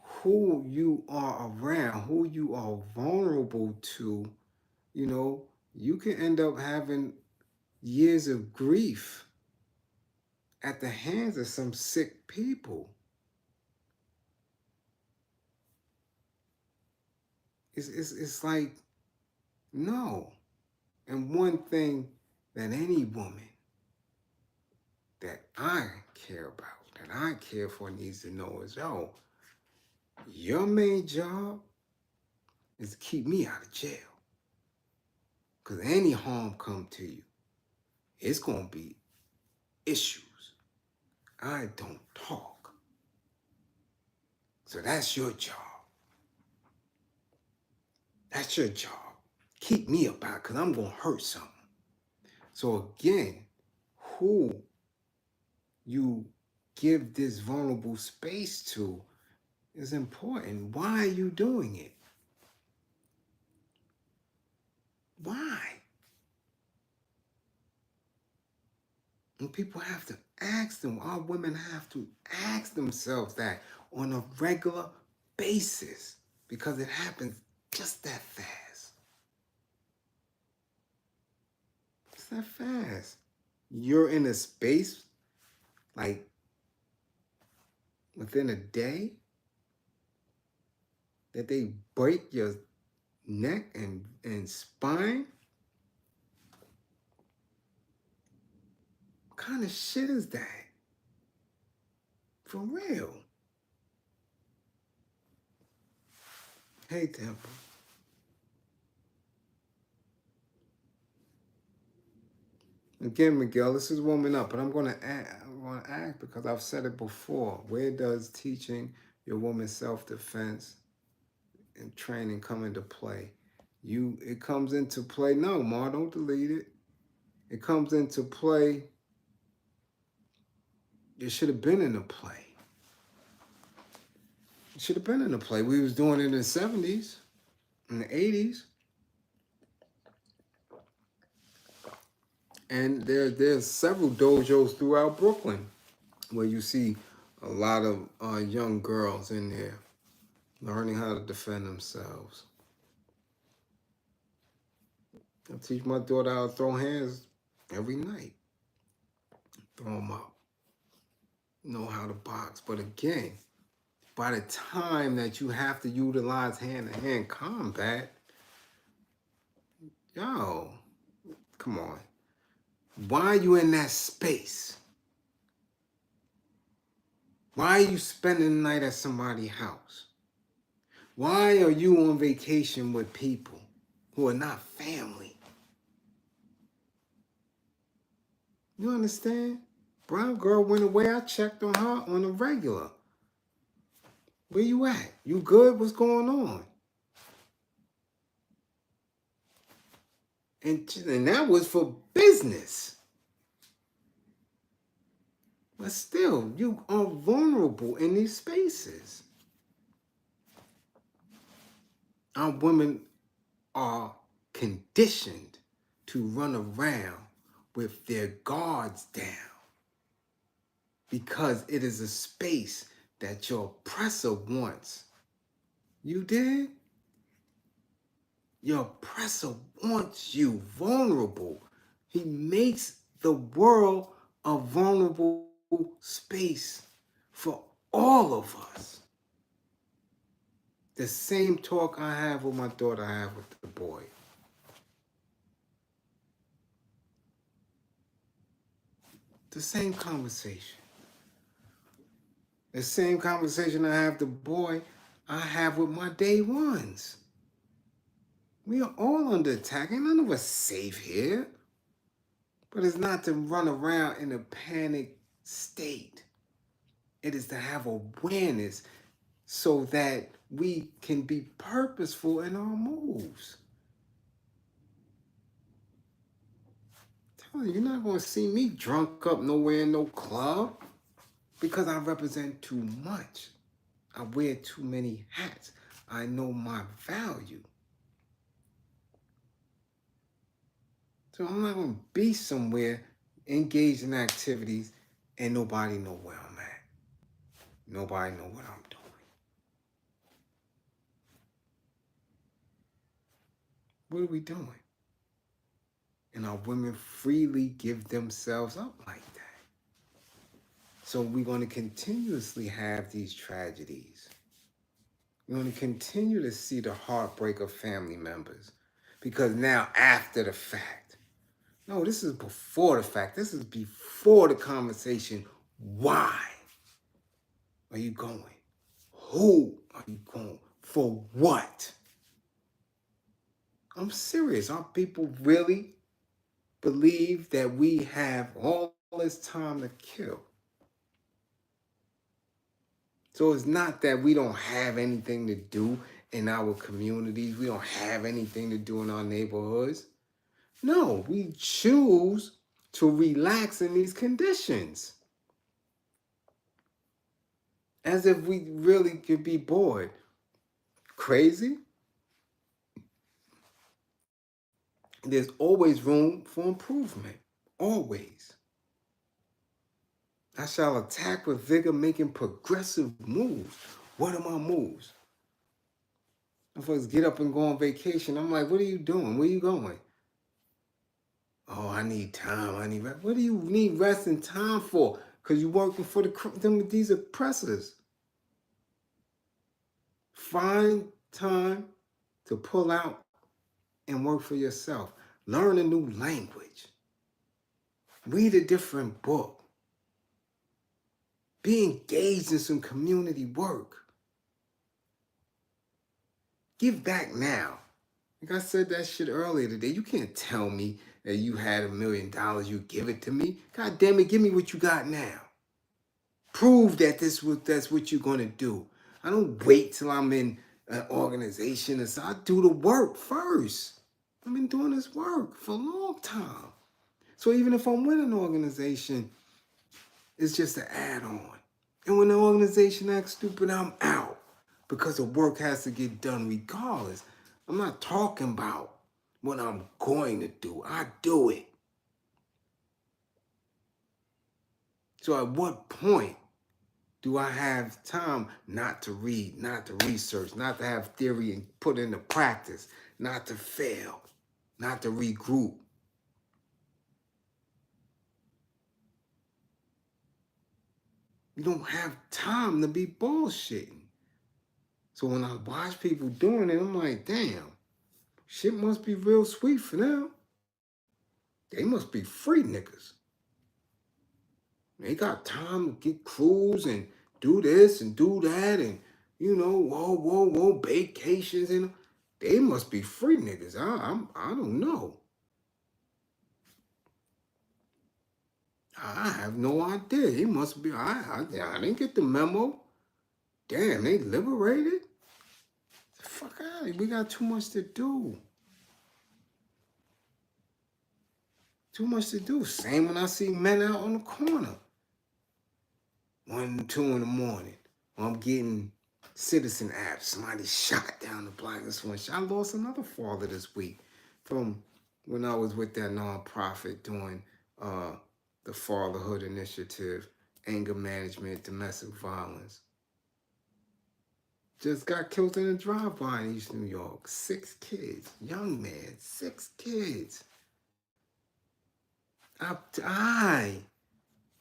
who you are around, who you are vulnerable to, you can end up having years of grief at the hands of some sick people. It's like, no. And one thing that any woman that I care about, that I care for, needs to know is, your main job is to keep me out of jail. Because any harm come to you, it's going to be issues. I don't talk. So that's your job. That's your job. Keep me about, because I'm going to hurt something. So again, who you give this vulnerable space to is important. Why are you doing it? Why? And people have to ask them, our women have to ask themselves that on a regular basis because it happens just that fast. It's that fast. You're in a space like within a day that they break your neck and spine. What kind of shit is that? For real. Hey, Temple. Again, Miguel, this is warming up, but I'm going to ask because I've said it before. Where does teaching your woman self-defense and training come into play? It comes into play. No, Ma, don't delete it. It comes into play. It should have been in the play. It should have been in the play. We was doing it in the 70s, in the 80s. And there's several dojos throughout Brooklyn where you see a lot of young girls in there learning how to defend themselves. I teach my daughter how to throw hands every night. Throw them up. Know how to box. But again, by the time that you have to utilize hand-to-hand combat, come on. Why are you in that space? Why are you spending the night at somebody's house? Why are you on vacation with people who are not family? You understand? Brown girl went away. I checked on her on a regular. Where you at? You good? What's going on? And that was for business. But still, you are vulnerable in these spaces. Our women are conditioned to run around with their guards down because it is a space that your oppressor wants. You did? Your oppressor wants you vulnerable. He makes the world a vulnerable space for all of us. The same talk I have with my daughter, I have with the boy. The same conversation. The same conversation I have with the boy, I have with my day ones. We are all under attack. Ain't none of us safe here. But it's not to run around in a panic state. It is to have awareness so that we can be purposeful in our moves. Tell you, you're not going to see me drunk up nowhere in no club because I represent too much. I wear too many hats. I know my value. So I'm not going to be somewhere engaged in activities and nobody know where I'm at. Nobody know what I'm doing. What are we doing? And our women freely give themselves up like that. So we're going to continuously have these tragedies. We're going to continue to see the heartbreak of family members. Because now, after the fact, no, this is before the fact. This is before the conversation. Why are you going? Who are you going? For what? I'm serious. Our people really believe that we have all this time to kill. So it's not that we don't have anything to do in our communities. We don't have anything to do in our neighborhoods. No, we choose to relax in these conditions. As if we really could be bored. Crazy? There's always room for improvement. Always. I shall attack with vigor, making progressive moves. What are my moves? If folks get up and go on vacation, I'm like, what are you doing? Where are you going? Oh, I need time. I need rest. What do you need rest and time for? Because you're working for these oppressors. Find time to pull out and work for yourself. Learn a new language. Read a different book. Be engaged in some community work. Give back now. Like I said that shit earlier today. You can't tell me that you had $1 million, you give it to me. God damn it, give me what you got now. Prove that that's what you're gonna do. I don't wait till I'm in an organization. So I do the work first. I've been doing this work for a long time. So even if I'm with an organization, it's just an add-on. And when the organization acts stupid, I'm out. Because the work has to get done regardless. I'm not talking about what I'm going to do. I do it. So at what point do I have time not to read, not to research, not to have theory and put into practice, not to fail, not to regroup? You don't have time to be bullshitting. So when I watch people doing it, I'm like, damn, shit must be real sweet for them. They must be free niggas. They got time to get cruise and do this and do that and, whoa, vacations and they must be free niggas. I don't know. I have no idea. He must be. I didn't get the memo. Damn, they liberated. Fuck out of here. We got too much to do. Too much to do. Same when I see men out on the corner. 1, 2 in the morning. I'm getting citizen apps. Somebody shot down the block. This one. I lost another father this week from when I was with that nonprofit doing the fatherhood initiative, anger management, domestic violence. Just got killed in a drive-by in East New York. 6 kids. Young man. 6 kids. I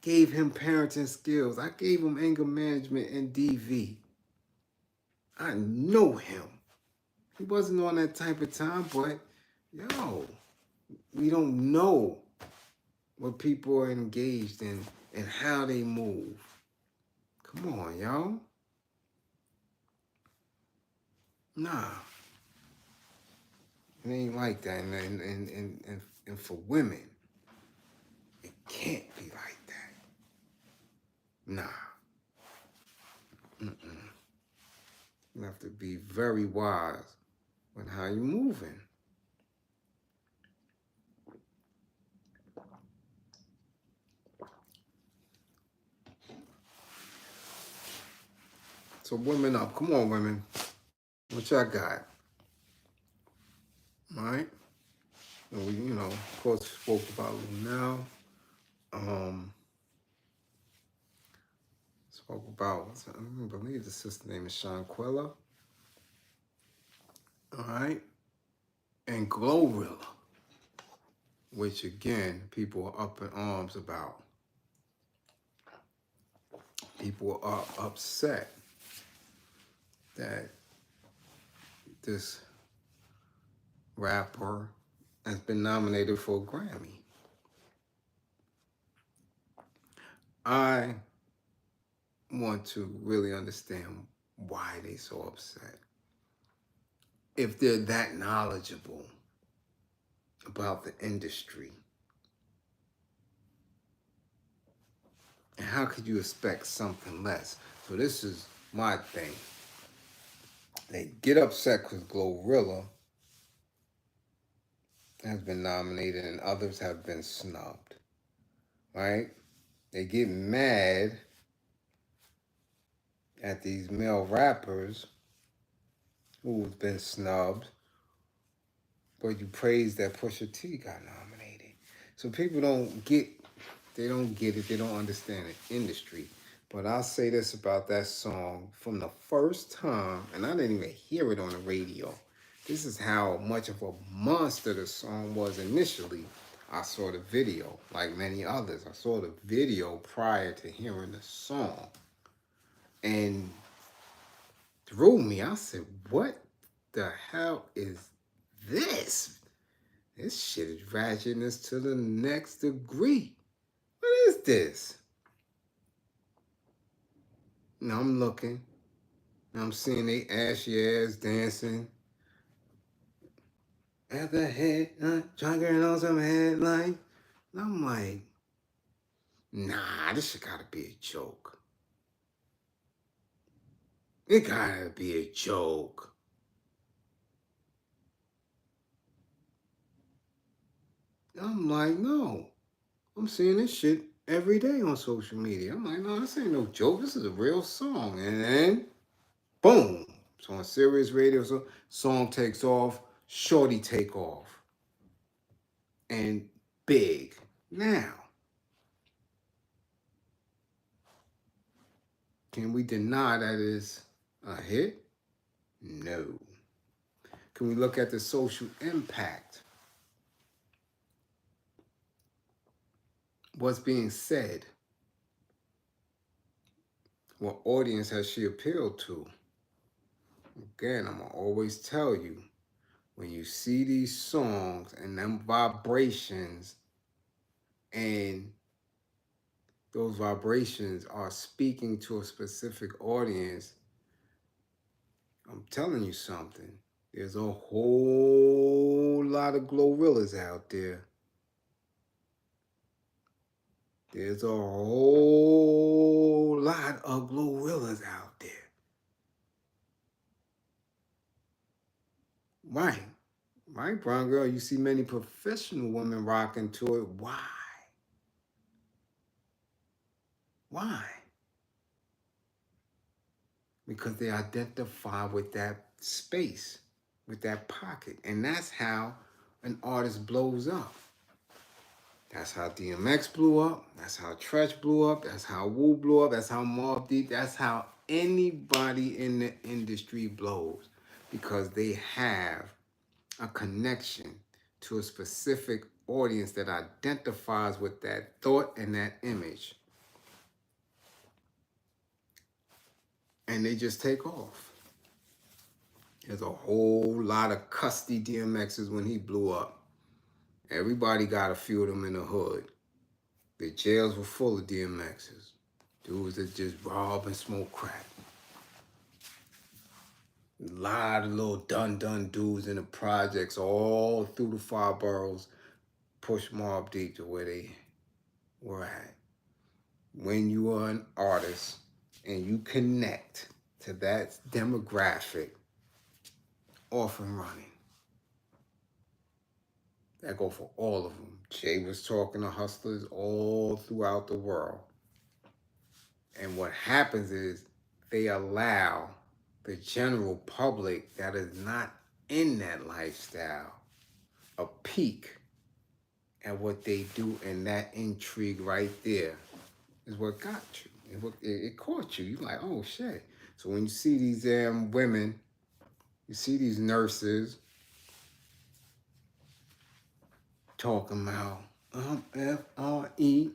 gave him parenting skills. I gave him anger management and DV. I know him. He wasn't on that type of time, but we don't know what people are engaged in and how they move. Come on, y'all. Nah. It ain't like that. And for women, it can't be like that. Nah. You have to be very wise with how you're moving. So women up. Come on, women. What y'all got? All right? And we, of course, spoke about Luenell. Spoke about, I believe the sister name is Shanquella. All right? And Glorilla, which again, people are up in arms about. People are upset that this rapper has been nominated for a Grammy. I want to really understand why they so upset. If they're that knowledgeable about the industry, and how could you expect something less? So this is my thing. They get upset because Glorilla has been nominated and others have been snubbed, right? They get mad at these male rappers who've been snubbed, but you praise that Pusha T got nominated. So people don't get it, they don't understand the industry. But I'll say this about that song. From the first time, and I didn't even hear it on the radio, this is how much of a monster the song was initially. I saw the video, like many others. I saw the video prior to hearing the song. And threw me. I said, what the hell is this? This shit is ratcheting us to the next degree. What is this? Now I'm looking. Now I'm seeing they ashy ass dancing. At the head, chugging on some headline. And I'm like, nah, this shit gotta be a joke. It gotta be a joke. I'm like, no. I'm seeing this shit every day on social media. I'm like, no, this ain't no joke. This is a real song. And then, boom. It's on Sirius Radio. So song takes off. Shorty take off. And big. Now, can we deny that it's a hit? No. Can we look at the social impact? What's being said? What audience has she appealed to? Again, I'm going to always tell you, when you see these songs and them vibrations, and those vibrations are speaking to a specific audience, I'm telling you something. There's a whole lot of Glorillas out there. There's a whole lot of Glorillas out there. Right. Right, brown girl. You see many professional women rocking to it. Why? Why? Because they identify with that space, with that pocket. And that's how an artist blows up. That's how DMX blew up. That's how Tretch blew up. That's how Wu blew up. That's how Mobb Deep. That's how anybody in the industry blows. Because they have a connection to a specific audience that identifies with that thought and that image. And they just take off. There's a whole lot of custy DMXs when he blew up. Everybody got a few of them in the hood. The jails were full of DMXs. Dudes that just rob and smoke crack. A lot of little dun-dun dudes in the projects all through the 5 boroughs push Mobb Deep to where they were at. When you are an artist and you connect to that demographic off and running. That go for all of them. Jay was talking to hustlers all throughout the world. And what happens is they allow the general public that is not in that lifestyle a peek at what they do, and that intrigue right there is what got you. It caught you. You're like, oh shit. So when you see these damn women, you see these nurses talking about FRE,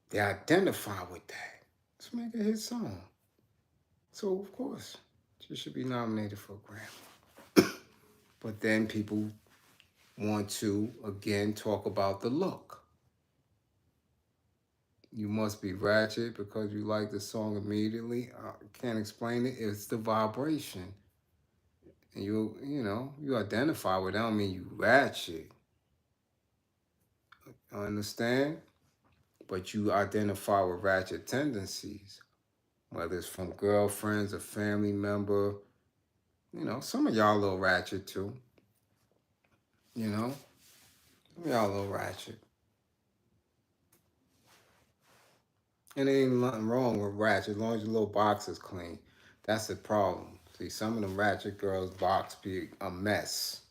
they identify with that. Let's make a hit song. So of course, she should be nominated for a Grammy. But then people want to again talk about the look. You must be ratchet because you like the song immediately. I can't explain it. It's the vibration. And you identify with it. I don't mean you ratchet. Understand? But you identify with ratchet tendencies. Whether it's from girlfriends, a family member. Some of y'all a little ratchet too. Some of y'all a little ratchet. And there ain't nothing wrong with ratchet as long as your little box is clean. That's the problem. See, some of them ratchet girls' box be a mess.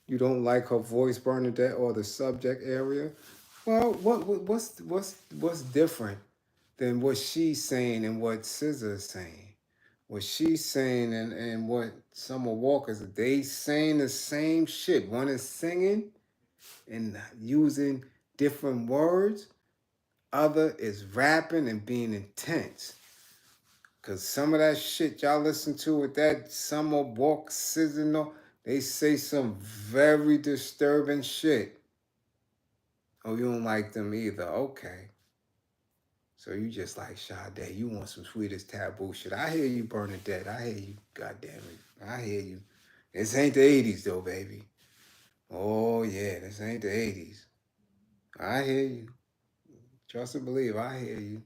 You don't like her voice, Bernadette, or the subject area? Well, what's different than what she's saying and what SZA is saying? What she's saying and what Summer Walker's, they saying the same shit. One is singing and using different words. Other is rapping and being intense. Because some of that shit y'all listen to with that Summer Walker, SZA, they say some very disturbing shit. Oh, you don't like them either. Okay. So you just like Sade. You want some sweetest taboo shit. I hear you, Bernadette. I hear you. God damn it. I hear you. This ain't the 80s though, baby. Oh yeah, this ain't the 80s. I hear you. Trust and believe, I hear you.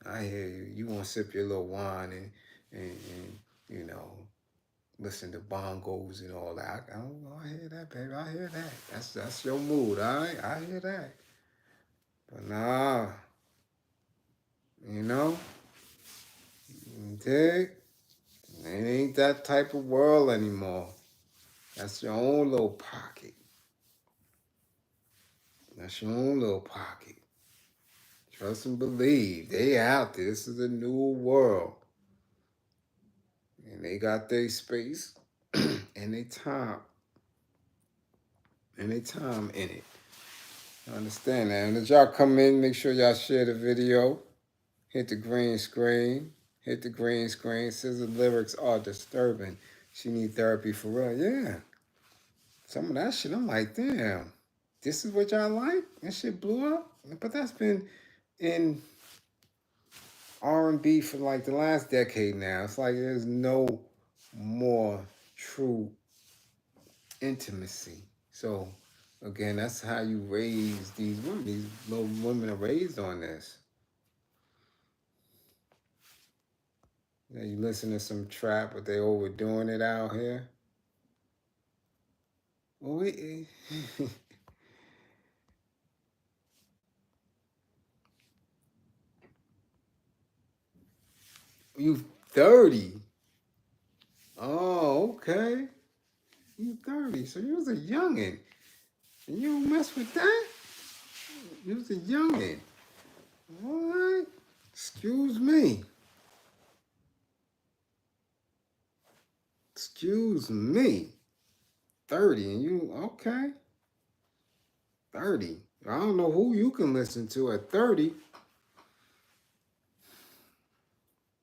I hear you. You want to sip your little wine and listen to bongos and all that. I hear that, baby. I hear that. That's your mood, all right? I hear that. But nah, dig? It ain't that type of world anymore. That's your own little pocket. That's your own little pocket. Trust and believe. They out there. This is a new world. And they got their space and their time. And their time in it. I understand that. And as y'all come in, make sure y'all share the video. Hit the green screen. Hit the green screen. Says the lyrics are disturbing. She need therapy for real. Yeah. Some of that shit, I'm like, damn. This is what y'all like? That shit blew up? But that's been in R&B for like the last decade now. It's like there's no more true intimacy. So, again, that's how you raise these women. These little women are raised on this. Yeah, you listen to some trap, but they overdoing it out here. Well, you 30. Oh, okay. You 30. So you was a youngin'. And you don't mess with that? You was a youngin'. All right. Excuse me. Excuse me. 30 and you, okay. 30. I don't know who you can listen to at 30.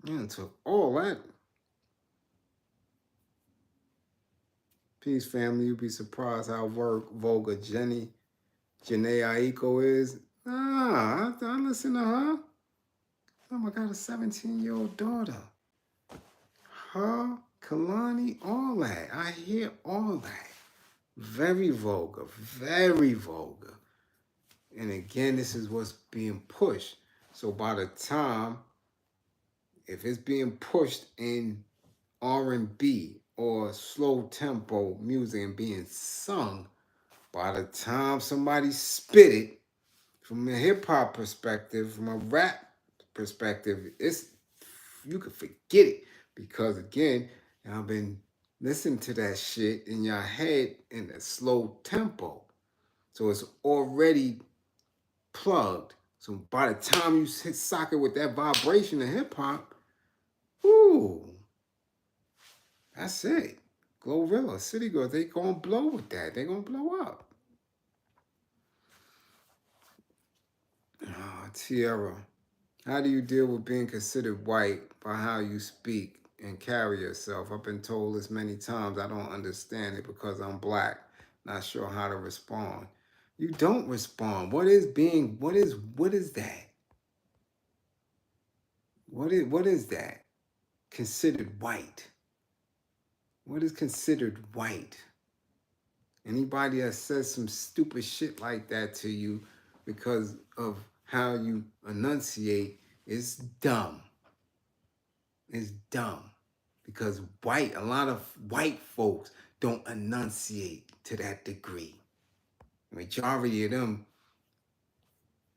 You took all that. Peace, family. You'd be surprised how vulgar Janae Aiko is. I listen to her. Oh, I got a 17-year-old daughter. Kalani, all that. I hear all that. Very vulgar, very vulgar. And again, this is what's being pushed. So by the time, if it's being pushed in R&B or slow tempo music and being sung, by the time somebody spit it from a hip hop perspective, from a rap perspective, it's you can forget it because again, I've been listening to that shit in your head in a slow tempo, so it's already plugged. So by the time you hit socket with that vibration of hip hop, ooh, that's it. Glorilla, City Girls, they gonna blow with that. They gonna blow up. Oh, Tierra, how do you deal with being considered white by how you speak and carry yourself? I've been told this many times. I don't understand it because I'm black. Not sure how to respond. You don't respond. What is that? What is that? Considered white. What is considered white? Anybody that says some stupid shit like that to you because of how you enunciate is dumb. It's dumb. Because a lot of white folks don't enunciate to that degree. The majority of them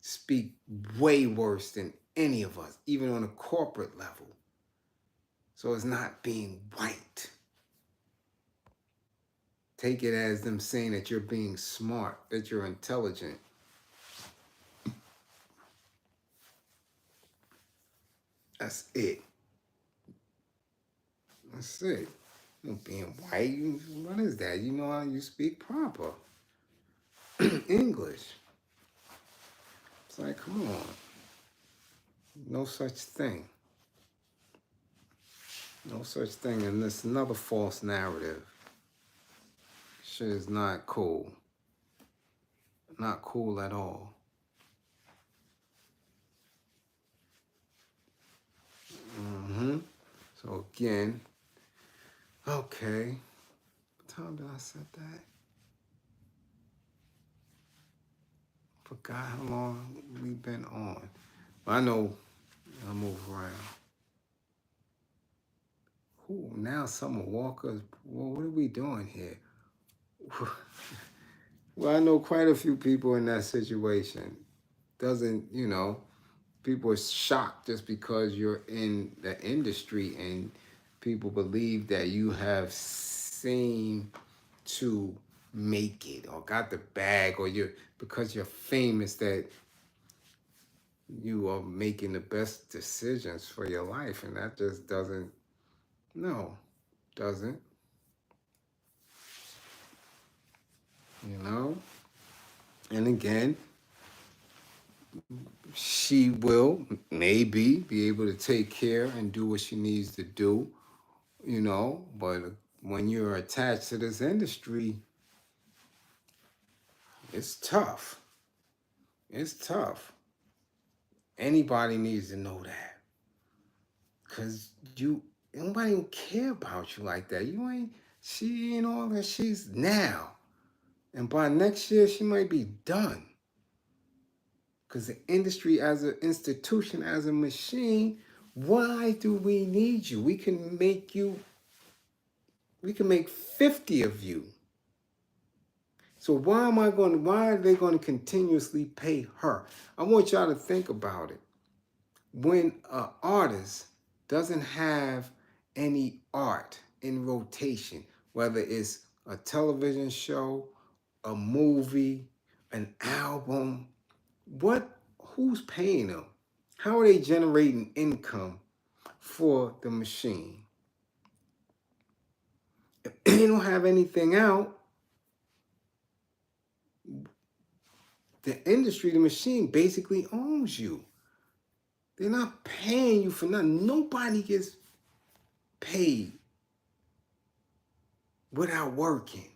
speak way worse than any of us, even on a corporate level. So it's not being white. Take it as them saying that you're being smart, that you're intelligent. That's it. That's it. You being white, what is that? You know how you speak proper English. It's like, come on. No such thing. No such thing. And this another false narrative. Shit is not cool. Not cool at all. So again, okay. What time did I set that? Forgot how long we've been on. I know I move around. Ooh, now Summer Walker. Well, what are we doing here? Well, I know quite a few people in that situation. Doesn't, people are shocked just because you're in the industry and people believe that you have seemed to make it or got the bag or because you're famous that you are making the best decisions for your life, and that just doesn't and again, she will maybe be able to take care and do what she needs to do, but when you're attached to this industry, it's tough. It's tough. Anybody needs to know that. Because nobody will care about you like that. She ain't all that she's now. And by next year, she might be done. Because the industry as an institution, as a machine, why do we need you? We can make 50 of you. So why are they going to continuously pay her? I want y'all to think about it. When an artist doesn't have any art in rotation, whether it's a television show, a movie, an album, who's paying them? How are they generating income for the machine? If they don't have anything out, the industry, the machine basically owns you. They're not paying you for nothing. Nobody gets paid without working.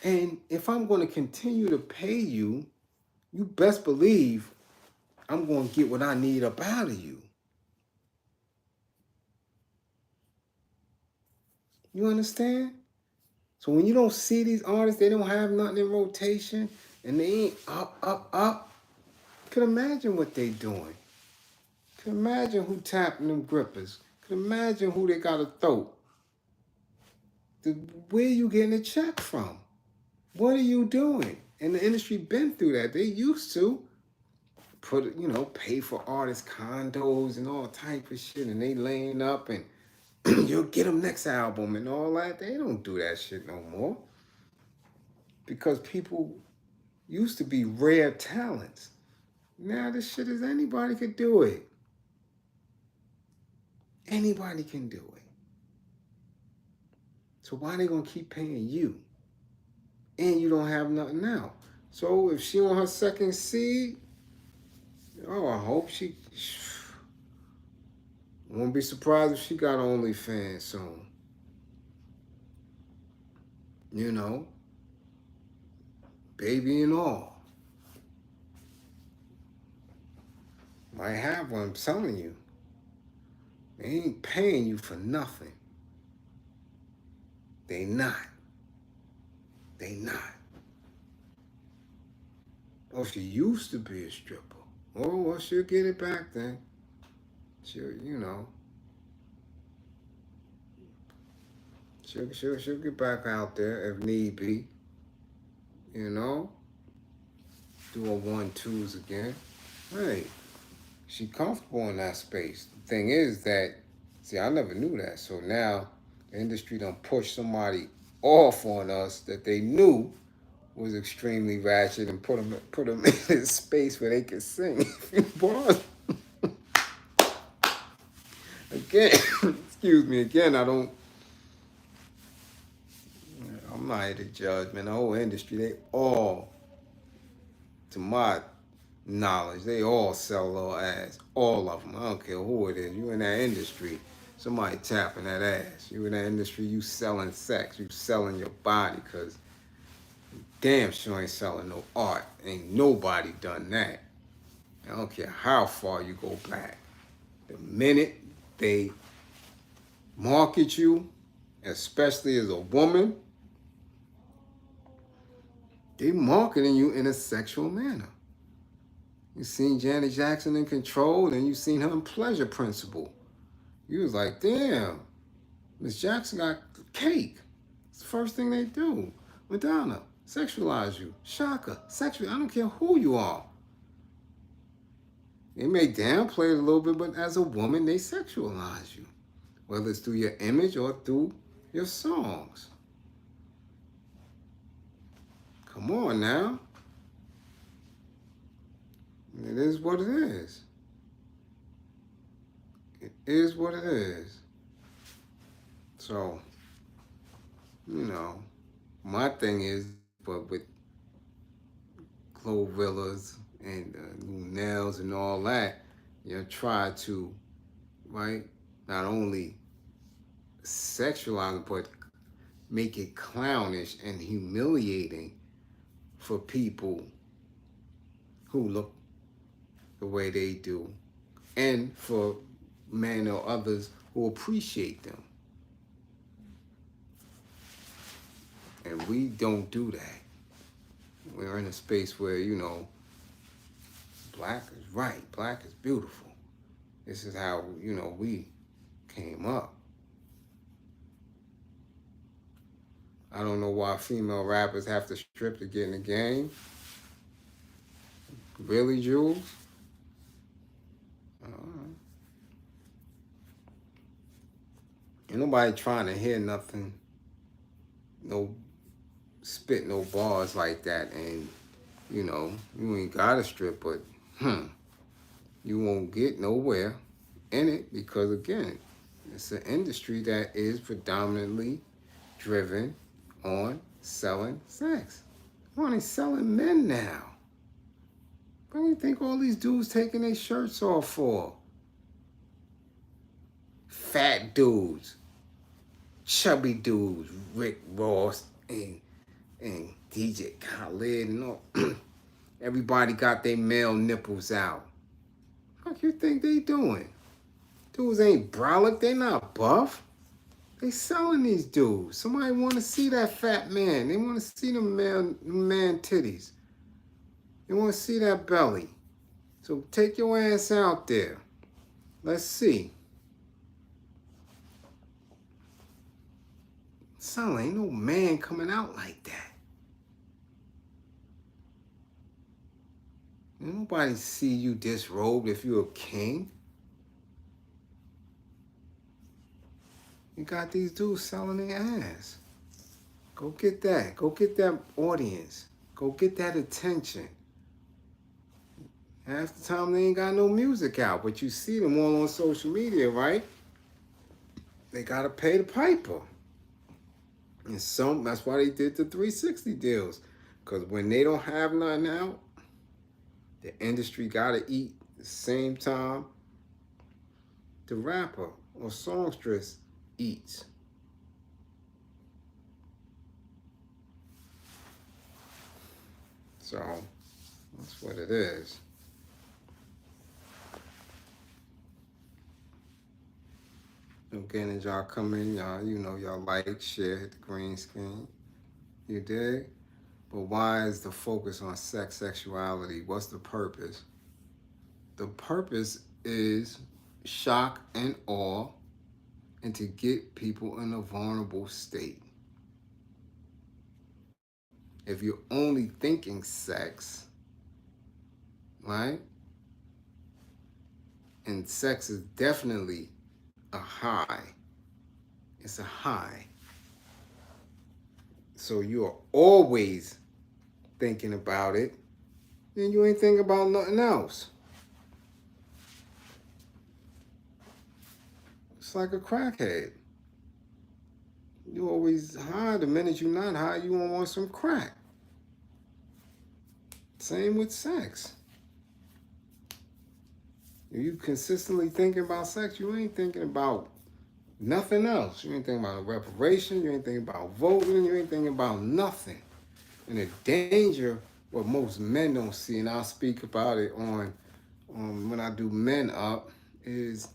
And if I'm going to continue to pay you, you best believe I'm going to get what I need up out of you. You understand? So when you don't see these artists, they don't have nothing in rotation, and they ain't up. You can imagine what they doing. You can imagine who tapping them grippers. You can imagine who they got to throw. Where you getting a check from? What are you doing? And the industry been through that. They used to pay for artists condos and all type of shit, and they laying up and you'll get them next album and all that. They don't do that shit no more because people used to be rare talents. Now this shit is anybody could do it. Anybody can do it. So why they gonna keep paying you? And you don't have nothing now. So if she on her second seed, I hope she won't be surprised if she got OnlyFans soon. Baby and all. Might have one, I'm telling you. They ain't paying you for nothing. They not. Oh, she used to be a stripper. Oh, well, she'll get it back then. She'll get back out there if need be. Do a 1-2s again. Hey, she comfortable in that space. The thing is that, I never knew that. So now the industry done push somebody off on us that they knew was extremely ratchet and put them in a space where they could sing. Bars. Again, excuse me, again, I'm not here to judge, man. The whole industry, they all, to my knowledge, they all sell a little ass. All of them. I don't care who it is. You in that industry, somebody tapping that ass. You in that industry, you selling sex. You selling your body, because damn sure ain't selling no art. Ain't nobody done that. I don't care how far you go back. The minute they market you, especially as a woman, they marketing you in a sexual manner. You seen Janet Jackson in Control, and you seen her in Pleasure Principle. You was like, damn, Miss Jackson got cake. It's the first thing they do. Madonna, sexualize you. Shaka, sexual. I don't care who you are. They may downplay it a little bit, but as a woman, they sexualize you. Whether it's through your image or through your songs. Come on now. It is what it is. It is what it is. So, my thing is, but with Glorillas and Luenells and all that, try to, right, not only sexualize it, but make it clownish and humiliating for people who look the way they do, and for men or others who appreciate them. And we don't do that. We're in a space where, black is right, black is beautiful. This is how, we came up. I don't know why female rappers have to strip to get in the game. Really, Jules? Ain't nobody trying to hear nothing, no spit, no bars like that. And, you ain't got to strip, but, you won't get nowhere in it because, again, it's an industry that is predominantly driven on selling sex. We're only selling men now. What do you think all these dudes taking their shirts off for? Fat dudes, chubby dudes, Rick Ross and DJ Khaled and all. Everybody got their male nipples out. What you think they doing? Dudes ain't brolic, they not buff. They selling these dudes. Somebody want to see that fat man. They want to see the man titties. They want to see that belly. So take your ass out there. Let's see. Son, ain't no man coming out like that. Ain't nobody see you disrobed if you're a king. You got these dudes selling their ass. Go get that. Go get that audience. Go get that attention. Half the time they ain't got no music out, but you see them all on social media, right? They gotta pay the piper. And that's why they did the 360 deals. Because when they don't have nothing out, the industry gotta eat the same time the rapper or songstress eats. So that's what it is. Again, as y'all come in, y'all, y'all like, share, hit the green screen. You dig? But why is the focus on sex, sexuality? What's the purpose? The purpose is shock and awe and to get people in a vulnerable state. If you're only thinking sex, right? And sex is definitely a high. It's a high. So you're always thinking about it, then you ain't thinking about nothing else. It's like a crackhead. You always high. The minute you're not high, you won't want some crack. Same with sex. If you consistently thinking about sex, you ain't thinking about nothing else. You ain't thinking about reparation. You ain't thinking about voting. You ain't thinking about nothing. And the danger, what most men don't see, and I'll speak about it on when I do Men Up, is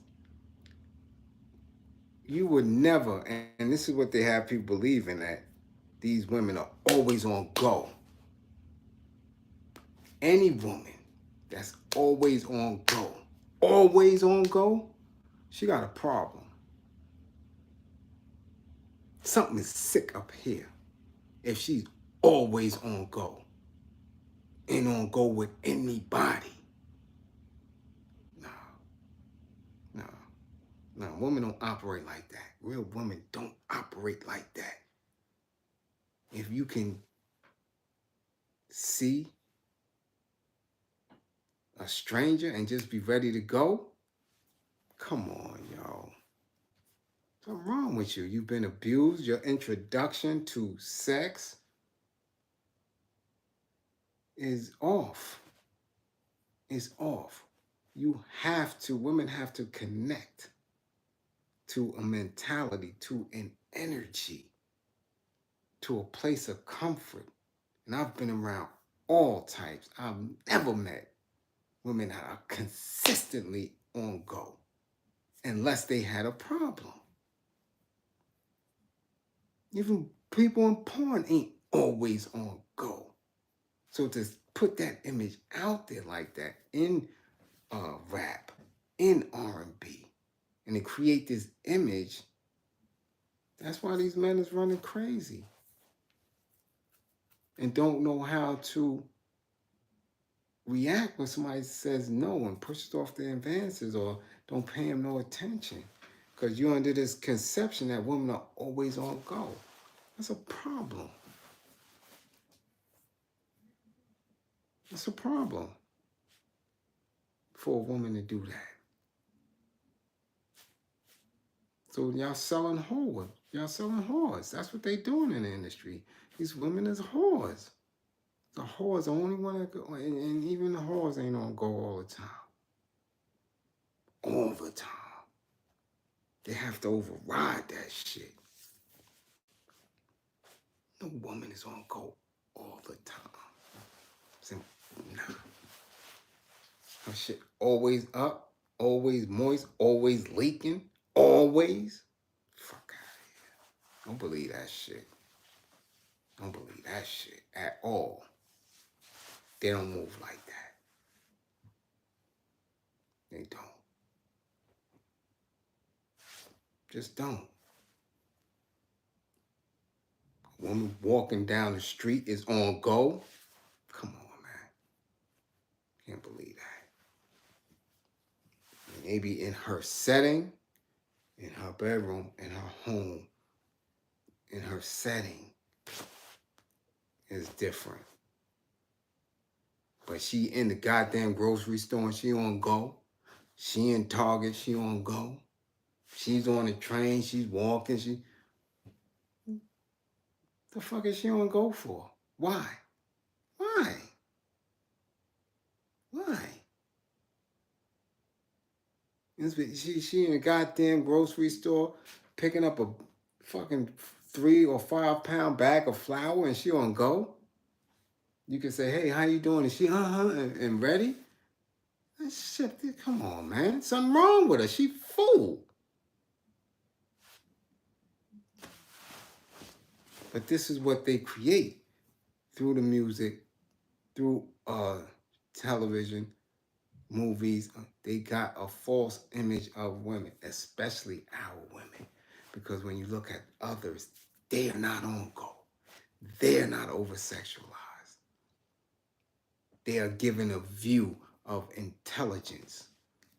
you would never, and this is what they have people believing, that these women are always on go. Any woman that's always on go, she got a problem. Something is sick up here if she's always on go. Ain't on go with anybody. No, women don't operate like that. Real women don't operate like that. If you can see a stranger and just be ready to go, come on, y'all. What's wrong with you? You've been abused. Your introduction to sex is off. It's off. Women have to connect to a mentality, to an energy, to a place of comfort. And I've been around all types. I've never met women that are consistently on go unless they had a problem. Even people in porn ain't always on go. So to put that image out there like that in rap, in R&B, and to create this image, that's why these men is running crazy and don't know how to react when somebody says no and pushes off their advances or don't pay them no attention. Because you're under this conception that women are always on go. That's a problem. It's a problem for a woman to do that. So y'all selling whores. Y'all selling whores. That's what they doing in the industry. These women is whores. The whores the only one that go, and even the whores ain't on go all the time. All the time. They have to override that shit. No woman is on go all the time. So, nah. Her shit always up, always moist, always leaking, always. Fuck out Don't believe that shit. Don't believe that shit at all. They don't move like that. They don't. Just don't. A woman walking down the street is on go. Come on, man. Can't believe that. And maybe in her setting, in her bedroom, in her home, in her setting is different. But she in the goddamn grocery store and she on go. She in Target, she on go. She's on the train, she's walking, the fuck is she on go for? Why? Why? Why? She in a goddamn grocery store picking up a fucking 3 or 5 pound bag of flour and she on go? You can say, hey, how you doing? And she, and ready? That shit, come on, man. Something wrong with her. She fool. But this is what they create through the music, through television, movies. They got a false image of women, especially our women. Because when you look at others, they are not on go. They're not over-sexualized. They are given a view of intelligence.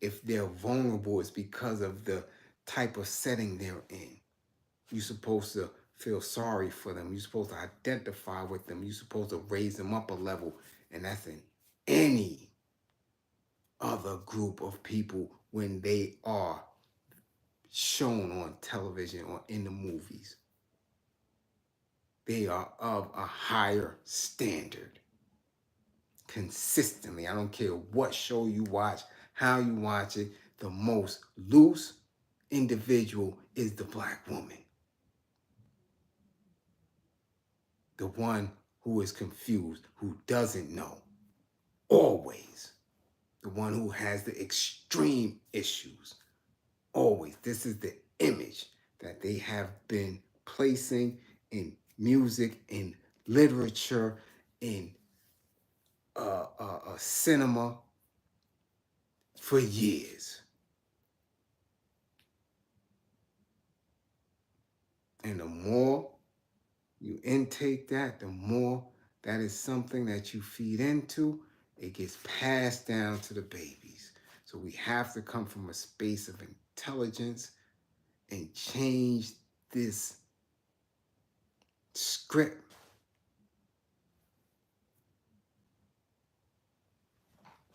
If they're vulnerable, it's because of the type of setting they're in. You're supposed to feel sorry for them. You're supposed to identify with them. You're supposed to raise them up a level. And that's in any other group of people when they are shown on television or in the movies. They are of a higher standard. Consistently. I don't care what show you watch, how you watch it. The most loose individual is the black woman. The one who is confused, who doesn't know. Always. The one who has the extreme issues. Always. This is the image that they have been placing in music, in literature, in cinema for years. And the more you intake that, the more that is something that you feed into, it gets passed down to the babies. So we have to come from a space of intelligence and change this script.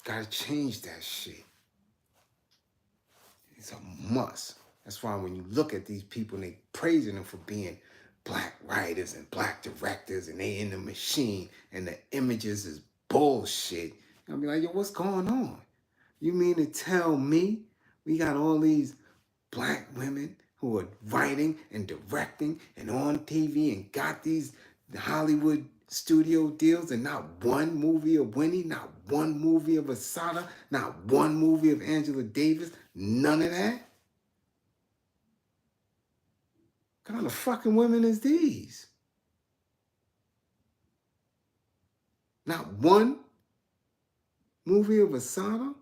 Gotta change that shit. It's a must. That's why when you look at these people and they praising them for being black writers and black directors and they in the machine and the images is bullshit, I'll be like, yo, what's going on? You mean to tell me we got all these black women who are writing and directing and on TV and got these Hollywood studio deals and not one movie of Winnie, not one movie of Asada, not one movie of Angela Davis, none of that? What kind of fucking women is these? Not one movie of Asada?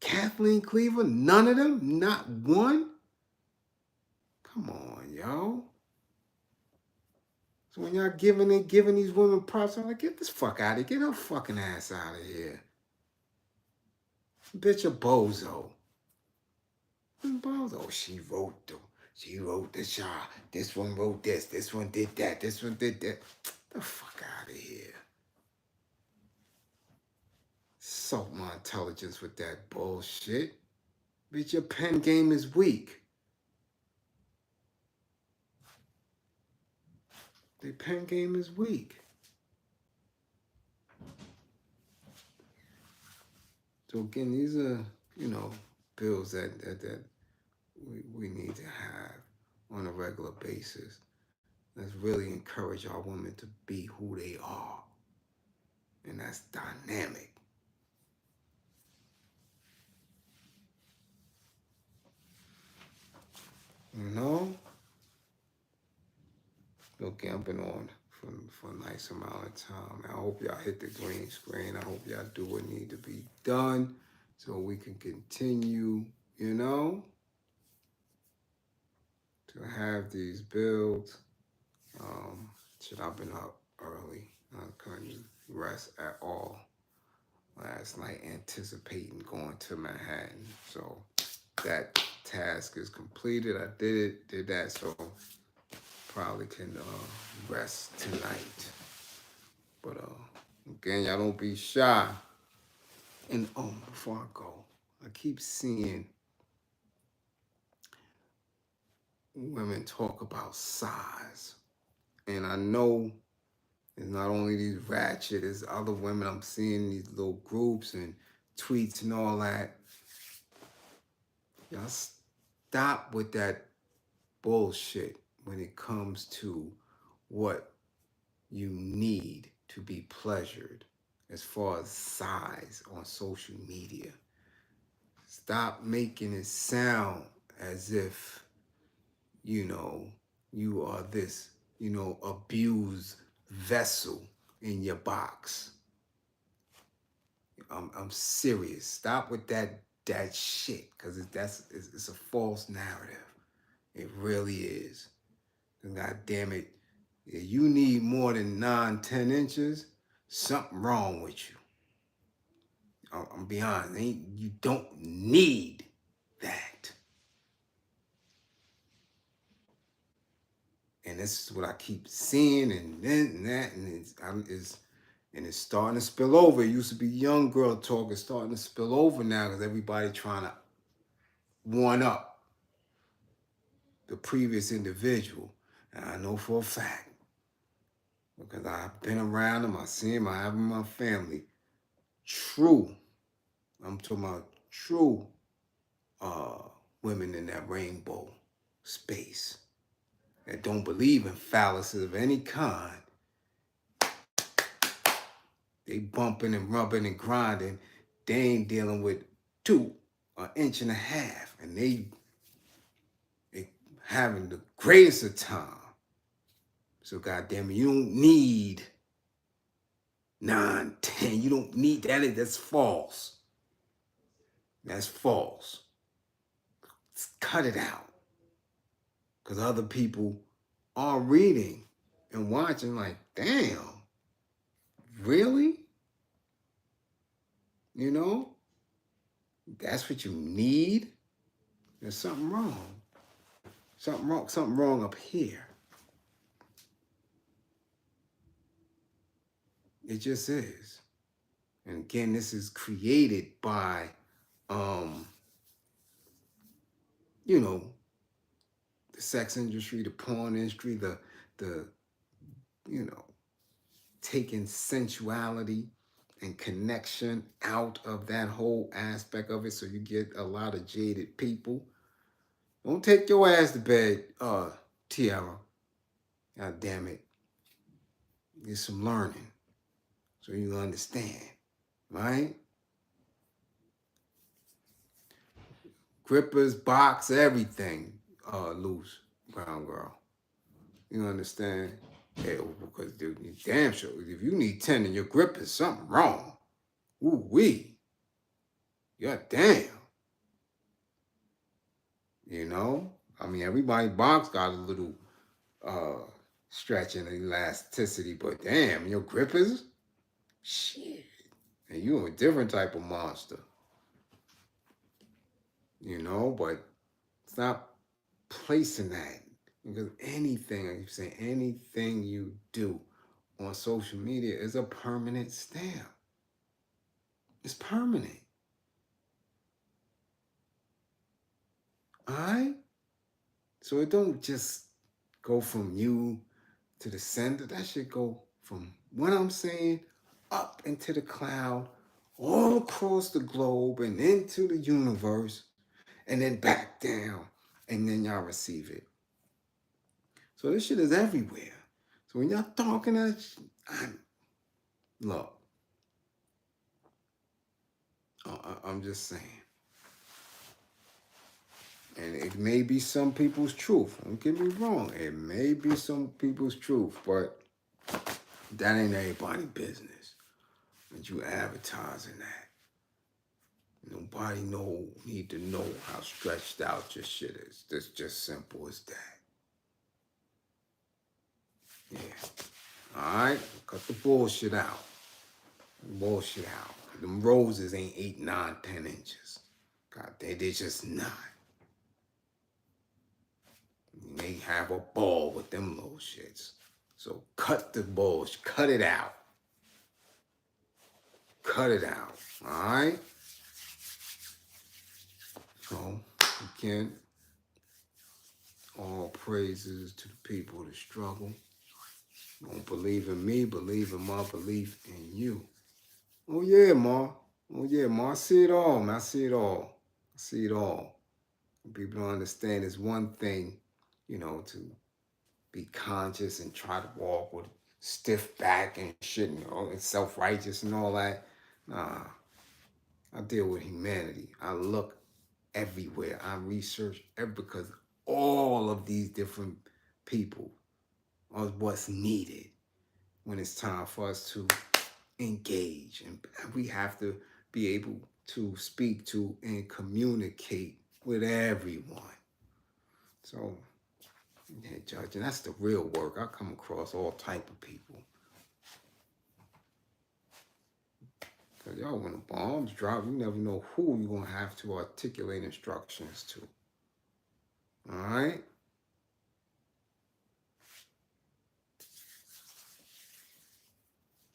Kathleen Cleaver? None of them? Not one? Come on, yo. So when y'all giving these women props, I'm like, get this fuck out of here. Get her fucking ass out of here. Bitch, a bozo. Bozo. She wrote the shot. This one wrote this. This one did that. This one did that. The fuck out of here. Salt my intelligence with that bullshit. Bitch, your pen game is weak. The pen game is weak. So again, these are, bills that we need to have on a regular basis. Let's really encourage our women to be who they are. And that's dynamic. You know? Okay, I've been on for a nice amount of time. I hope y'all hit the green screen. I hope y'all do what need to be done so we can continue, you know, to have these builds. Shit, I've been up early. I couldn't rest at all last night, anticipating going to Manhattan. So that task is completed. I did that, so probably can rest tonight. But again, y'all don't be shy. And before I go, I keep seeing women talk about size, and I know it's not only these ratchet, there's other women I'm seeing these little groups and tweets and all that. Y'all stop with that bullshit when it comes to what you need to be pleasured as far as size on social media. Stop making it sound as if, you know, you are this, you know, abused vessel in your box. I'm serious. Stop with that shit, because it's a false narrative. It really is. God damn it. If you need more than 9-10 inches, something wrong with you. I'm be honest, you don't need that. And this is what I keep seeing, and then and that, and it's starting to spill over. It used to be young girl talk. It's starting to spill over now because everybody trying to one up the previous individual. And I know for a fact, because I've been around them, I see them, I have them in my family. True, I'm talking about true women in that rainbow space that don't believe in fallacies of any kind. They bumping and rubbing and grinding. They ain't dealing with 2 1.5 inches, and they having the greatest of time. So goddamn it, you don't need 9, 10. You don't need that. That's false. That's false. Cut it out. Because other people are reading and watching like, damn, really? You know? That's what you need? There's something wrong. Something wrong up here. It just is. And again, this is created by, you know, the sex industry, the porn industry, the you know, taking sensuality and connection out of that whole aspect of it, so you get a lot of jaded people. Don't take your ass to bed, Tiara. God damn it. Get some learning so you understand, right? Grippers, box, everything loose, brown girl. You understand? Yeah, because damn sure, if you need 10 in your grippers, something wrong. Ooh wee. God damn. You know? I mean, everybody box got a little stretch and elasticity, but damn, your grippers? Shit. And you a different type of monster. You know, but stop placing that. Because anything, like you say, anything you do on social media is a permanent stamp. It's permanent. All right? So it don't just go from you to the center. That should go from what I'm saying up into the cloud, all across the globe and into the universe, and then back down, and then y'all receive it. So this shit is everywhere. So when y'all talking that shit, look, I'm just saying. And it may be some people's truth. Don't get me wrong. It may be some people's truth, but that ain't everybody's business. And you advertising that. Nobody need to know how stretched out your shit is. It's just simple as that. Yeah. Alright? Cut the bullshit out. Bullshit out. Them roses ain't 8, 9, 10 inches. God, they're just not. They have a ball with them little shits. So cut the bullshit. Cut it out. Cut it out. Alright? So, again, all praises to the people that struggle. Don't believe in me, believe in my belief in you. Oh yeah, Ma. Oh yeah, Ma. I see it all, man. I see it all. I see it all. People don't understand it's one thing, to be conscious and try to walk with stiff back and shit, and self-righteous and all that. Nah. I deal with humanity. I look everywhere. I research because all of these different people are what's needed when it's time for us to engage. And we have to be able to speak to and communicate with everyone. So, yeah, Judge, and that's the real work. I come across all type of people. Because y'all, when the bombs drop, you never know who you're going to have to articulate instructions to. All right?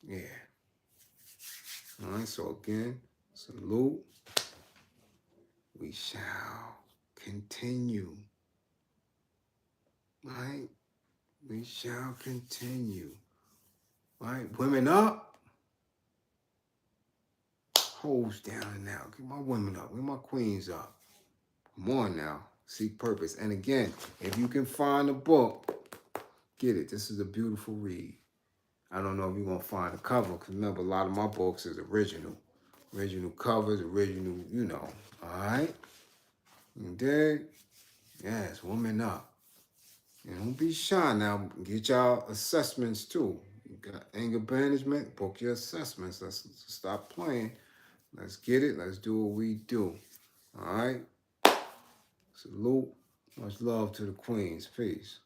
Yeah. All right, so again, salute. We shall continue. Right? We shall continue. Right? Women up. Hoes down now. Get my women up. Get my queens up. Come on now. Seek purpose. And again, if you can find the book, get it. This is a beautiful read. I don't know if you're going to find a cover, because remember, a lot of my books is original. Original covers, original, All right? You dig? Yes, woman up. And don't be shy now. Get y'all assessments, too. You got anger management, book your assessments. Let's stop playing. Let's get it. Let's do what we do. All right? Salute. Much love to the queens. Peace.